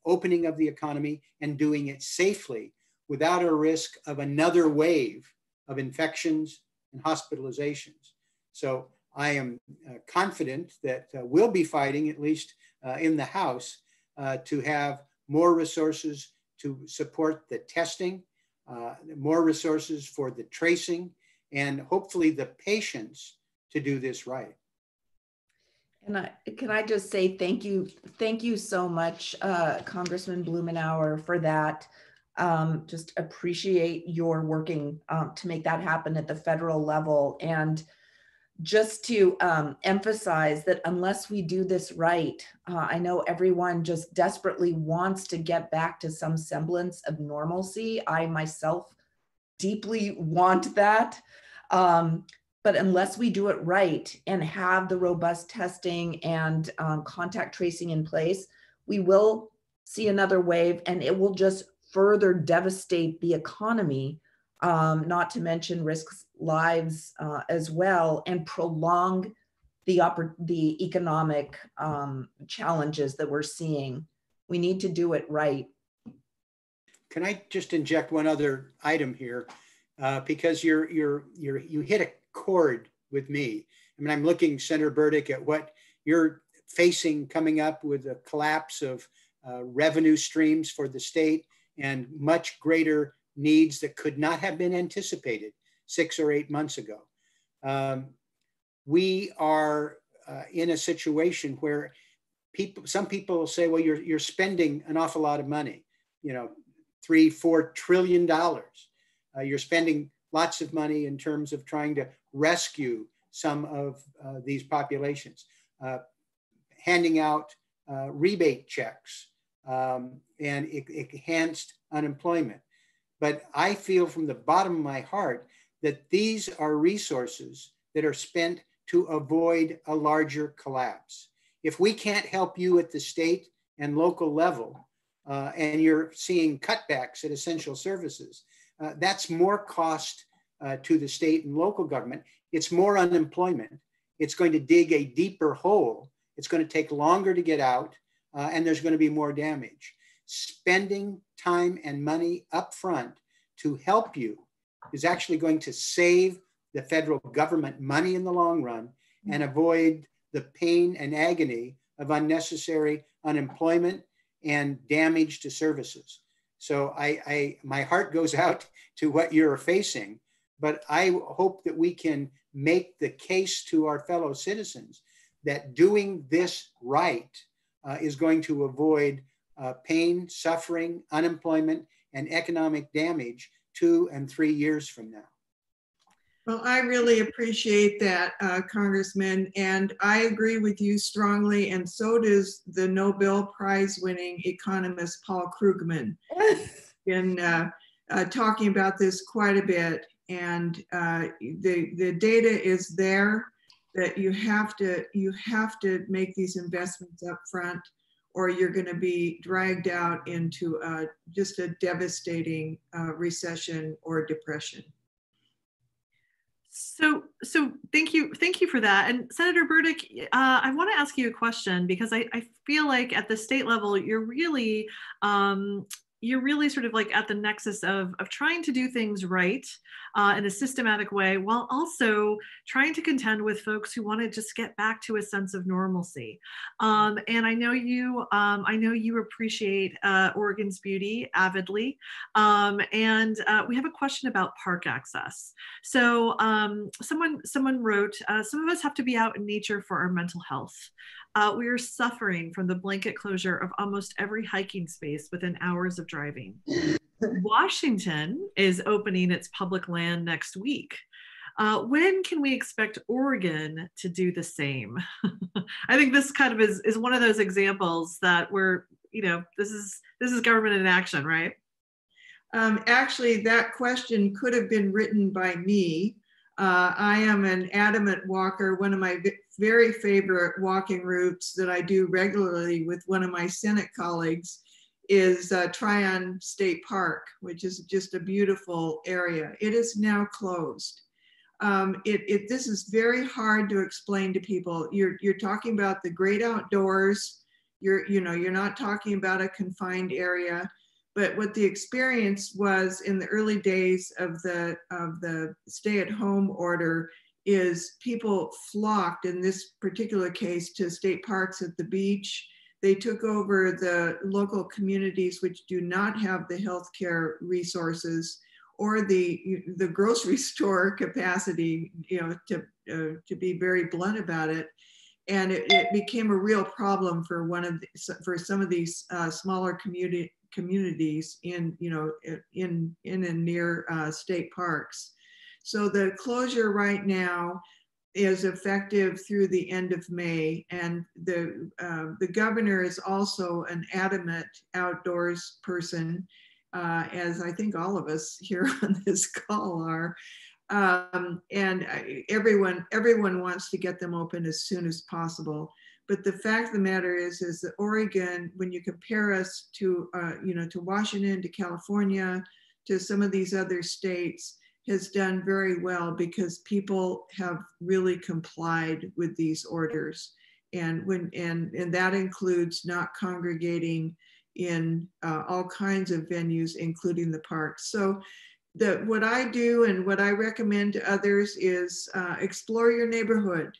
opening of the economy and doing it safely without a risk of another wave of infections and hospitalizations. So I am confident that we'll be fighting, at least in the House, to have more resources to support the testing, more resources for the tracing, and hopefully the patience to do this right. And can I just say thank you so much, Congressman Blumenauer, for that. Just appreciate your working to make that happen at the federal level. And just to emphasize that unless we do this right, I know everyone just desperately wants to get back to some semblance of normalcy. I myself deeply want that. But unless we do it right and have the robust testing and contact tracing in place, we will see another wave, and it will just further devastate the economy, not to mention risks lives as well, and prolong the economic challenges that we're seeing. We need to do it right. Can I just inject one other item here? Because you hit a chord with me. I mean, I'm looking, Senator Burdick, at what you're facing coming up with a collapse of revenue streams for the state and much greater needs that could not have been anticipated 6 or 8 months ago. We are in a situation where some people will say, well, you're spending an awful lot of money, $3-4 trillion. You're spending lots of money in terms of trying to rescue some of these populations, handing out rebate checks and enhanced unemployment. But I feel from the bottom of my heart that these are resources that are spent to avoid a larger collapse. If we can't help you at the state and local level, and you're seeing cutbacks at essential services, that's more cost to the state and local government. It's more unemployment. It's going to dig a deeper hole. It's going to take longer to get out, and there's going to be more damage. Spending time and money up front to help you is actually going to save the federal government money in the long run and avoid the pain and agony of unnecessary unemployment and damage to services. So my heart goes out to what you're facing, but I hope that we can make the case to our fellow citizens that doing this right is going to avoid pain, suffering, unemployment, and economic damage 2 and 3 years from now. Well, I really appreciate that, Congressman, and I agree with you strongly, and so does the Nobel Prize-winning economist Paul Krugman, in talking about this quite a bit. And the data is there that you have to make these investments up front, or you're going to be dragged out into just a devastating recession or depression. So thank you for that. And Senator Burdick, I want to ask you a question, because I feel like at the state level, you're really sort of like at the nexus of trying to do things right in a systematic way, while also trying to contend with folks who want to just get back to a sense of normalcy. And I know you appreciate Oregon's beauty avidly. And we have a question about park access. So someone wrote, some of us have to be out in nature for our mental health. We are suffering from the blanket closure of almost every hiking space within hours of driving. Washington is opening its public land next week. When can we expect Oregon to do the same? I think this kind of is one of those examples that we're, this is government in action, right? Actually, that question could have been written by me. I am an adamant walker. One of my very favorite walking routes that I do regularly with one of my Senate colleagues is Tryon State Park, which is just a beautiful area. It is now closed. This is very hard to explain to people. You're talking about the great outdoors. You're not talking about a confined area. But what the experience was in the early days of the stay-at-home order is people flocked, in this particular case, to state parks at the beach. They took over the local communities which do not have the healthcare resources or the grocery store capacity, to be very blunt about it. And it became a real problem for some of these smaller communities in and near state parks. So the closure right now is effective through the end of May, and the governor is also an adamant outdoors person, as I think all of us here on this call are. And everyone wants to get them open as soon as possible. But the fact of the matter is that Oregon, when you compare us to Washington, to California, to some of these other states, has done very well because people have really complied with these orders. And that includes not congregating in all kinds of venues, including the parks. So what I do and what I recommend to others is explore your neighborhood.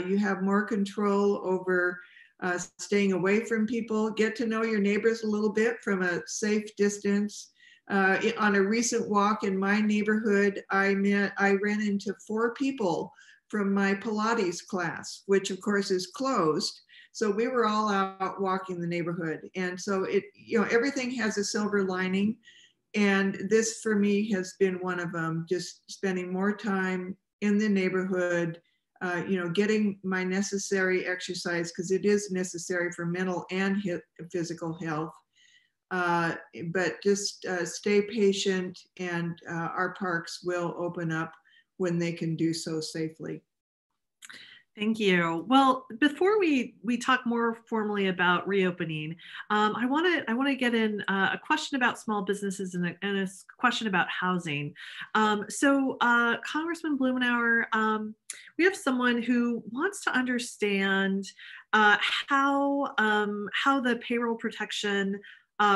You have more control over staying away from people. Get to know your neighbors a little bit from a safe distance. On a recent walk in my neighborhood, I ran into 4 people from my Pilates class, which of course is closed. So we were all out walking the neighborhood. And so everything has a silver lining. And this for me has been one of them, just spending more time in the neighborhood, getting my necessary exercise, because it is necessary for mental and physical health. But just stay patient, and our parks will open up when they can do so safely. Thank you. Well, before we talk more formally about reopening, I want to get in a question about small businesses and a question about housing. So Congressman Blumenauer, we have someone who wants to understand how the payroll protection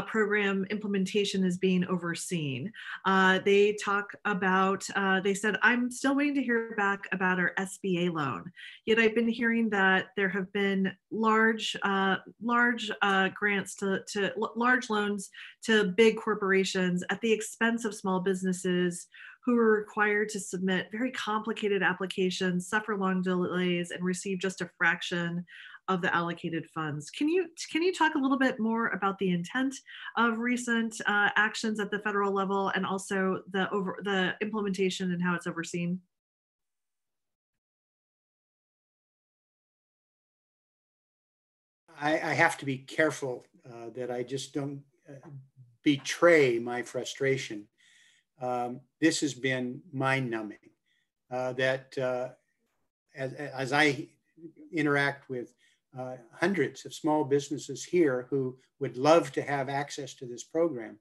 program implementation is being overseen. They talk about, they said, I'm still waiting to hear back about our SBA loan. Yet I've been hearing that there have been large grants to large loans to big corporations at the expense of small businesses who are required to submit very complicated applications, suffer long delays, and receive just a fraction of the allocated funds. Can you talk a little bit more about the intent of recent actions at the federal level, and also the implementation and how it's overseen? I have to be careful that I just don't betray my frustration. This has been mind-numbing. As I interact with hundreds of small businesses here who would love to have access to this program,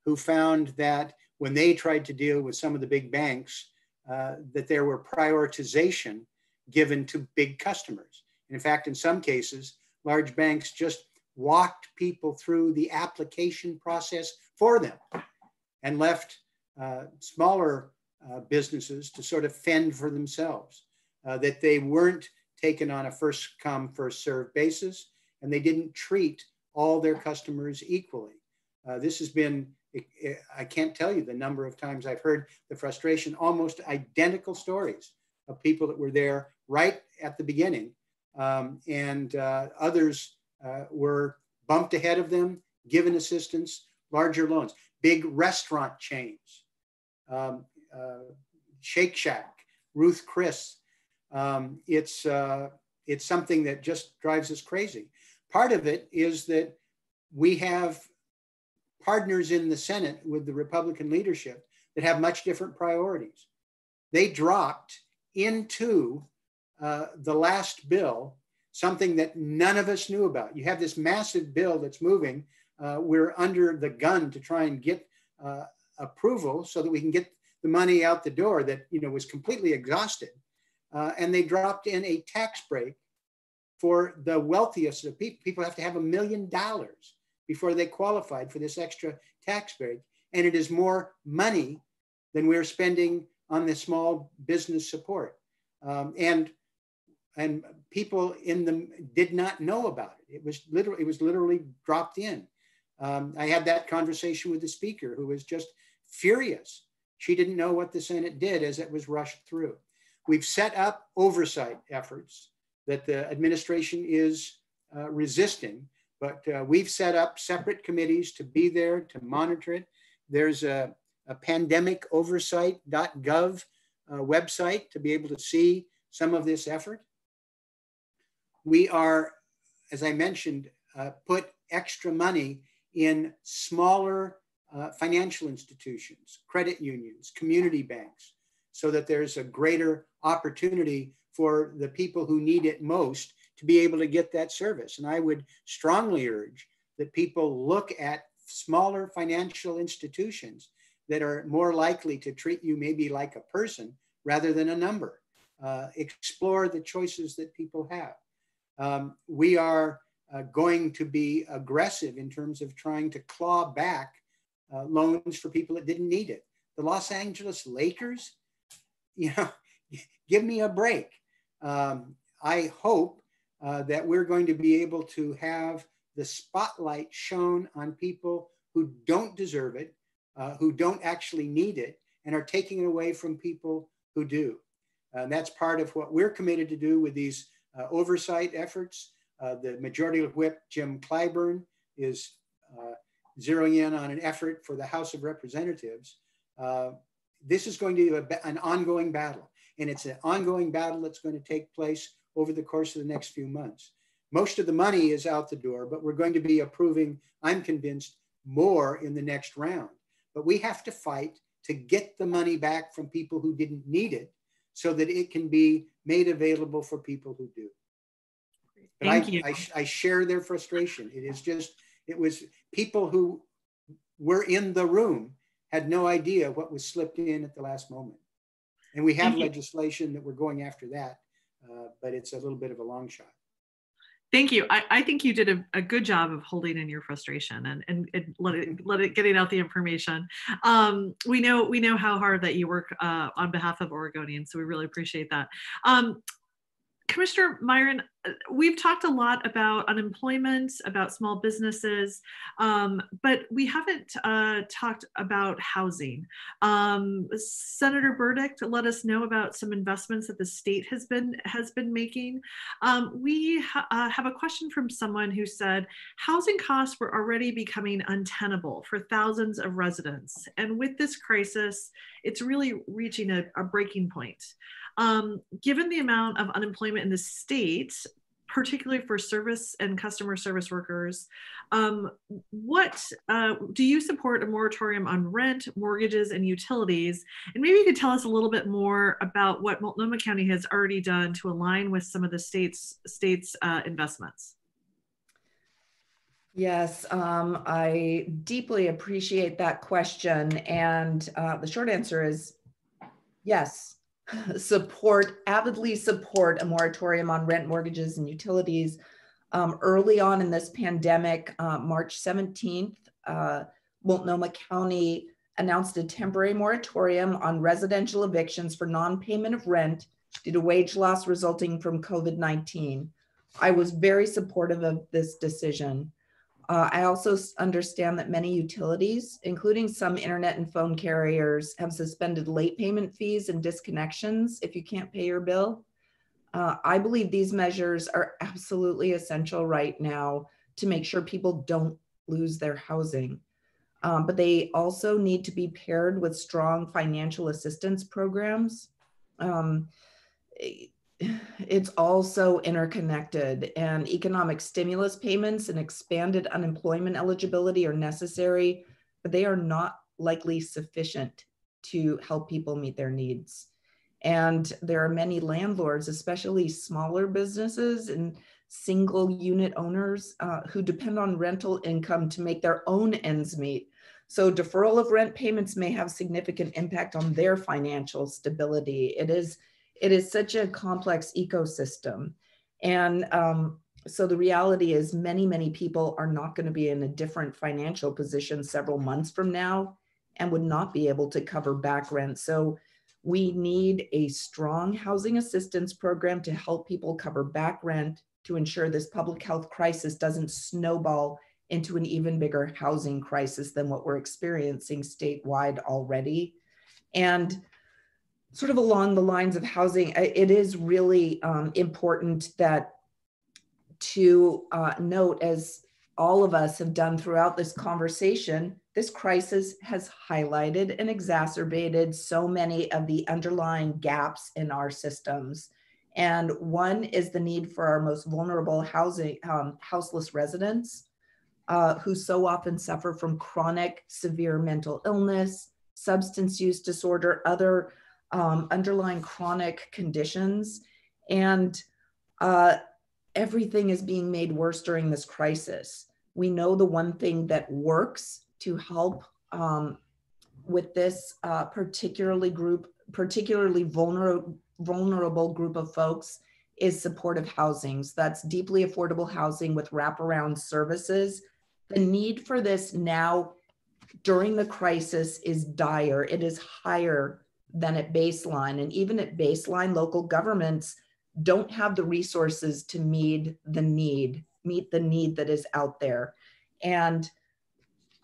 who found that when they tried to deal with some of the big banks, that there were prioritization given to big customers. And in fact, in some cases, large banks just walked people through the application process for them and left smaller businesses to sort of fend for themselves, that they weren't taken on a first come, first served basis, and they didn't treat all their customers equally. This has been, I can't tell you the number of times I've heard the frustration, almost identical stories of people that were there right at the beginning, and others were bumped ahead of them, given assistance, larger loans. Big restaurant chains, Shake Shack, Ruth Chris. It's something that just drives us crazy. Part of it is that we have partners in the Senate with the Republican leadership that have much different priorities. They dropped into the last bill something that none of us knew about. You have this massive bill that's moving. We're under the gun to try and get approval so that we can get the money out the door that was completely exhausted. And they dropped in a tax break for the wealthiest of people. People have to have $1 million before they qualified for this extra tax break. And it is more money than we're spending on the small business support. And and people in them did not know about it. It was literally dropped in. I had that conversation with the speaker, who was just furious. She didn't know what the Senate did as it was rushed through. We've set up oversight efforts that the administration is resisting, but we've set up separate committees to be there to monitor it. There's a pandemicoversight.gov website to be able to see some of this effort. We are, as I mentioned, put extra money in smaller financial institutions, credit unions, community banks, so that there's a greater opportunity for the people who need it most to be able to get that service. And I would strongly urge that people look at smaller financial institutions that are more likely to treat you maybe like a person rather than a number. Explore the choices that people have. We are going to be aggressive in terms of trying to claw back loans for people that didn't need it. The Los Angeles Lakers, give me a break. I hope that we're going to be able to have the spotlight shown on people who don't deserve it, who don't actually need it, and are taking it away from people who do. And that's part of what we're committed to do with these oversight efforts. The Majority Whip, Jim Clyburn, is zeroing in on an effort for the House of Representatives. This is going to be an ongoing battle, and it's an ongoing battle that's going to take place over the course of the next few months. Most of the money is out the door, but we're going to be approving, I'm convinced, more in the next round. But we have to fight to get the money back from people who didn't need it so that it can be made available for people who do. But I share their frustration. It was people who were in the room had no idea what was slipped in at the last moment. And we have legislation that we're going after that, but it's a little bit of a long shot. Thank you. I think you did a good job of holding in your frustration and getting out the information. We know how hard that you work on behalf of Oregonians, so we really appreciate that. Commissioner Meieran, we've talked a lot about unemployment, about small businesses, but we haven't talked about housing. Senator Burdick let us know about some investments that the state has been making. We have a question from someone who said, housing costs were already becoming untenable for thousands of residents. And with this crisis, it's really reaching a breaking point. Given the amount of unemployment in the state, particularly for service and customer service workers, what do you support a moratorium on rent, mortgages, and utilities? And maybe you could tell us a little bit more about what Multnomah County has already done to align with some of the state's investments. Yes, I deeply appreciate that question. And the short answer is yes. Avidly support a moratorium on rent, mortgages, and utilities. Early on in this pandemic, March 17th, Multnomah County announced a temporary moratorium on residential evictions for non-payment of rent due to wage loss resulting from COVID-19. I was very supportive of this decision. I also understand that many utilities, including some internet and phone carriers, have suspended late payment fees and disconnections if you can't pay your bill. I believe these measures are absolutely essential right now to make sure people don't lose their housing. But they also need to be paired with strong financial assistance programs. It's also interconnected, and economic stimulus payments and expanded unemployment eligibility are necessary, but they are not likely sufficient to help people meet their needs. And there are many landlords, especially smaller businesses and single unit owners who depend on rental income to make their own ends meet. So deferral of rent payments may have significant impact on their financial stability. It is such a complex ecosystem. And so the reality is many people are not going to be in a different financial position several months from now and would not be able to cover back rent. So We need a strong housing assistance program to help people cover back rent to ensure this public health crisis doesn't snowball into an even bigger housing crisis than what we're experiencing statewide already. And sort of along the lines of housing, it is really important that to note, as all of us have done throughout this conversation, this crisis has highlighted and exacerbated so many of the underlying gaps in our systems. And one is the need for our most vulnerable houseless residents who so often suffer from chronic, severe mental illness, substance use disorder, other underlying chronic conditions. And everything is being made worse during this crisis. We know the one thing that works to help with this particularly vulnerable group of folks is supportive housing. So that's deeply affordable housing with wraparound services. The need for this now during the crisis is dire. It is higher than at baseline. And even at baseline, local governments don't have the resources to meet the need that is out there. And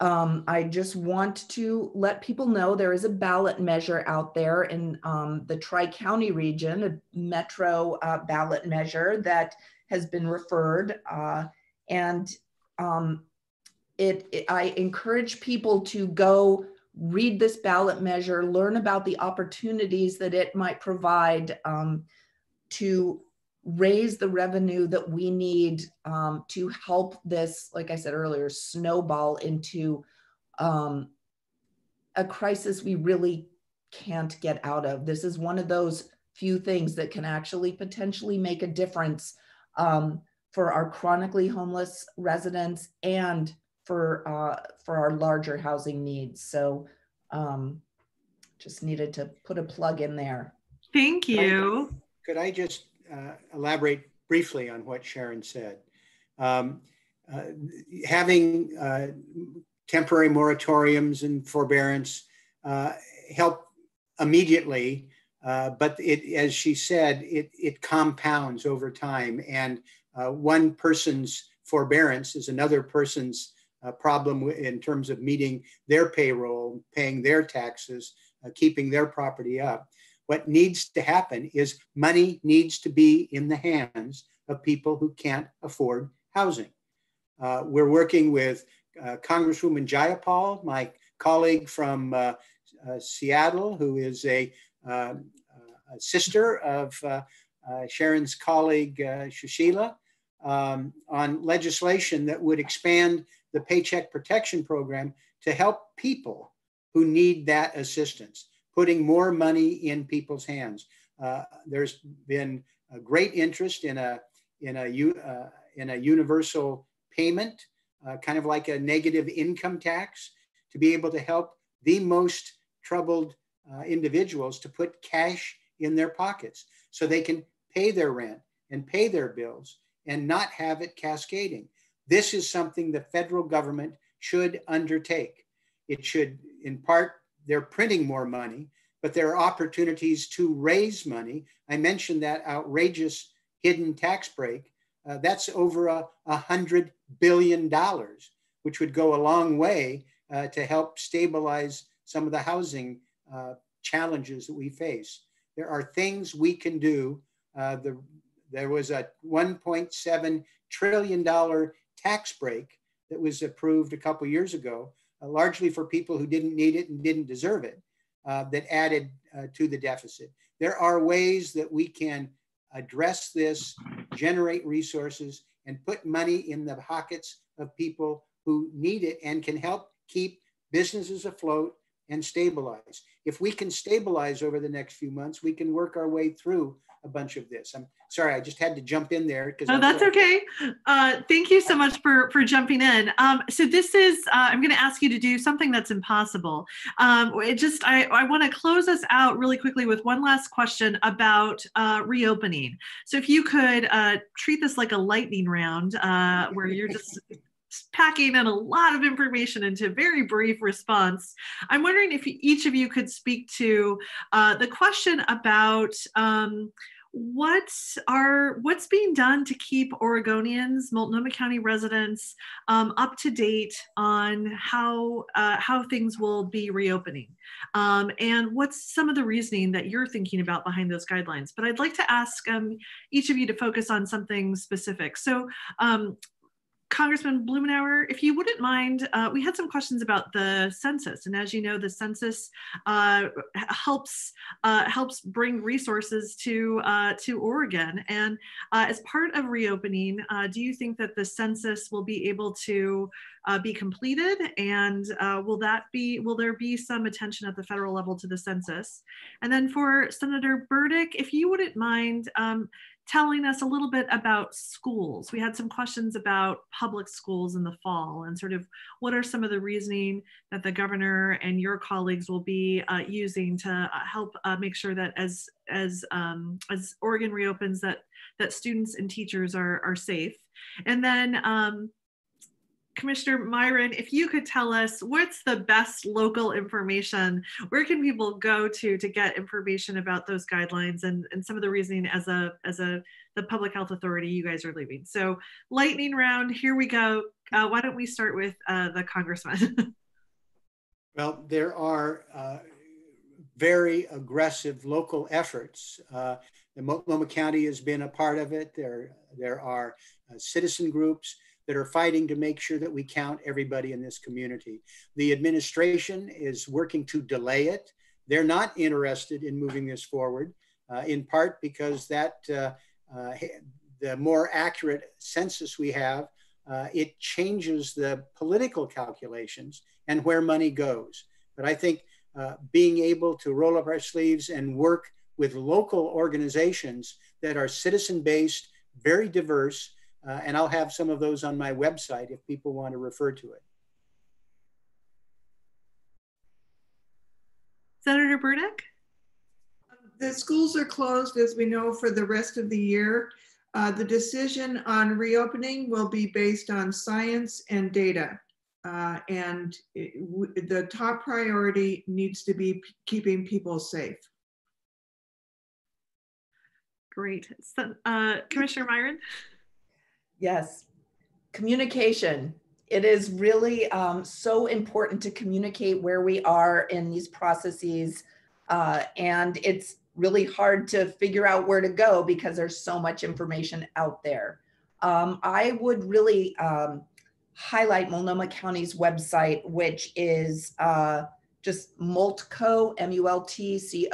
I just want to let people know there is a ballot measure out there in the Tri-County region, a metro ballot measure that has been referred. I encourage people to go read this ballot measure, learn about the opportunities that it might provide to raise the revenue that we need to help this, like I said earlier, snowball into a crisis we really can't get out of. This is one of those few things that can actually potentially make a difference for our chronically homeless residents and for our larger housing needs. So just needed to put a plug in there. Thank you. Could I just elaborate briefly on what Sharon said? Having temporary moratoriums and forbearance help immediately, but as she said, it compounds over time. And one person's forbearance is another person's problem in terms of meeting their payroll, paying their taxes, keeping their property up. What needs to happen is money needs to be in the hands of people who can't afford housing. We're working with Congresswoman Jayapal, my colleague from Seattle, who is a sister of Sharon's colleague, Shushila, on legislation that would expand the Paycheck Protection Program to help people who need that assistance, putting more money in people's hands. There's been a great interest in a universal payment, kind of like a negative income tax, to be able to help the most troubled individuals to put cash in their pockets so they can pay their rent and pay their bills and not have it cascading. This is something the federal government should undertake. It should, in part, they're printing more money, but there are opportunities to raise money. I mentioned that outrageous hidden tax break. That's over $100 billion, which would go a long way to help stabilize some of the housing challenges that we face. There are things we can do. There was a $1.7 trillion tax break that was approved a couple years ago, largely for people who didn't need it and didn't deserve it, that added to the deficit. There are ways that we can address this, generate resources, and put money in the pockets of people who need it and can help keep businesses afloat and stabilize. If we can stabilize over the next few months, we can work our way through a bunch of this. I'm sorry, I just had to jump in there. Oh, that's okay. Thank you so much for jumping in. So this is, I'm going to ask you to do something that's impossible. I want to close us out really quickly with one last question about reopening. So if you could treat this like a lightning round where you're just packing in a lot of information into a very brief response. I'm wondering if each of you could speak to the question about what's being done to keep Oregonians, Multnomah County residents, up to date on how things will be reopening, and what's some of the reasoning that you're thinking about behind those guidelines. But I'd like to ask each of you to focus on something specific. So Congressman Blumenauer, if you wouldn't mind, we had some questions about the census, and as you know, the census helps bring resources to Oregon. And as part of reopening, do you think that the census will be able to be completed, and will there be some attention at the federal level to the census? And then for Senator Burdick, if you wouldn't mind telling us a little bit about schools. We had some questions about public schools in the fall, and sort of what are some of the reasoning that the governor and your colleagues will be using to help make sure that as Oregon reopens, that students and teachers are safe. And then Commissioner Meieran, if you could tell us what's the best local information, where can people go to get information about those guidelines and some of the reasoning as the public health authority you guys are leaving. So lightning round, here we go. Why don't we start with the Congressman? Well, there are very aggressive local efforts. The Multnomah County has been a part of it. There are citizen groups that are fighting to make sure that we count everybody in this community. The administration is working to delay it. They're not interested in moving this forward, in part because the more accurate census we have, it changes the political calculations and where money goes. But I think being able to roll up our sleeves and work with local organizations that are citizen-based, very diverse, and I'll have some of those on my website if people want to refer to it. Senator Burdick? The schools are closed, as we know, for the rest of the year. The decision on reopening will be based on science and data. The top priority needs to be keeping people safe. Great. So, Commissioner Meieran? Yes, communication. It is really so important to communicate where we are in these processes. And it's really hard to figure out where to go because there's so much information out there. I would really highlight Multnomah County's website, which is just multco,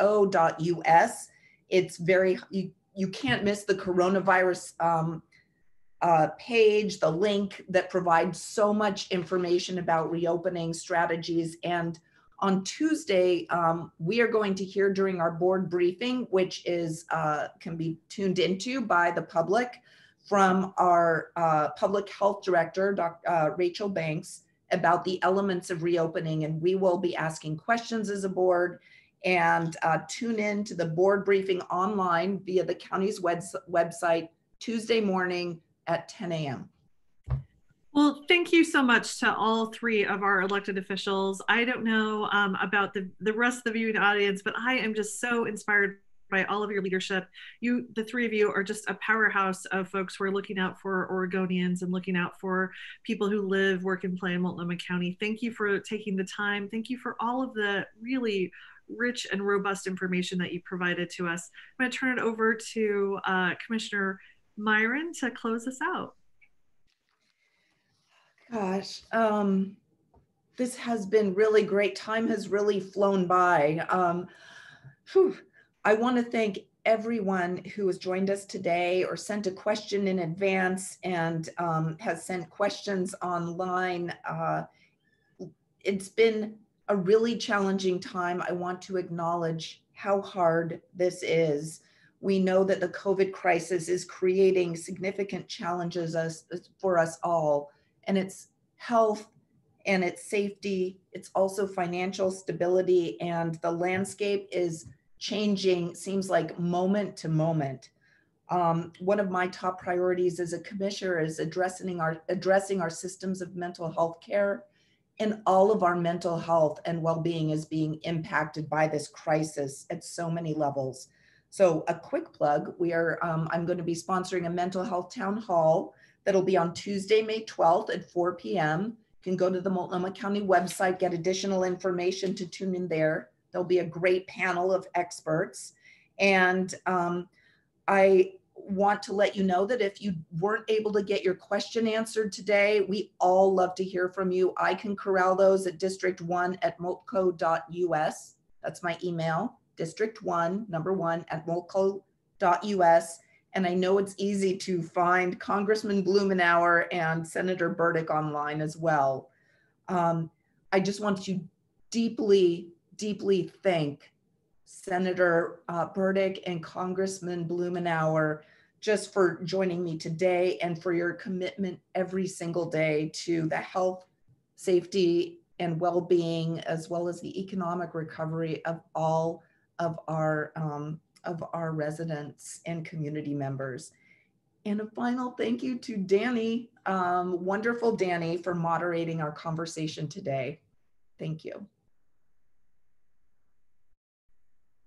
multco.us. It's very, you can't miss the coronavirus page, the link that provides so much information about reopening strategies. And on Tuesday, we are going to hear during our board briefing, which is can be tuned into by the public, from our public health director, Dr. Rachel Banks, about the elements of reopening. And we will be asking questions as a board, and tune in to the board briefing online via the county's website Tuesday morning at 10 a.m. Well, thank you so much to all three of our elected officials. I don't know about the rest of the viewing audience, but I am just so inspired by all of your leadership. You, the three of you, are just a powerhouse of folks who are looking out for Oregonians and looking out for people who live, work, and play in Multnomah County. Thank you for taking the time. Thank you for all of the really rich and robust information that you provided to us. I'm going to turn it over to Commissioner Meieran to close us out. Gosh, this has been really great. Time has really flown by. I want to thank everyone who has joined us today or sent a question in advance and has sent questions online. It's been a really challenging time. I want to acknowledge how hard this is. We know that the COVID crisis is creating significant challenges for us all, and it's health and it's safety. It's also financial stability, and the landscape is changing, seems like moment to moment. One of my top priorities as a commissioner is addressing our systems of mental health care, and all of our mental health and well-being is being impacted by this crisis at so many levels. So a quick plug, I'm going to be sponsoring a mental health town hall that'll be on Tuesday, May 12th at 4 p.m. You can go to the Multnomah County website, get additional information to tune in there. There'll be a great panel of experts. And I want to let you know that if you weren't able to get your question answered today, we all love to hear from you. I can corral those at district1@multco.us. That's my email, district1@multco.us. And I know it's easy to find Congressman Blumenauer and Senator Burdick online as well. I just want to deeply, deeply thank Senator Burdick and Congressman Blumenauer just for joining me today and for your commitment every single day to the health, safety, and well-being, as well as the economic recovery of all of our residents and community members. And a final thank you to Danny, wonderful Danny, for moderating our conversation today. Thank you.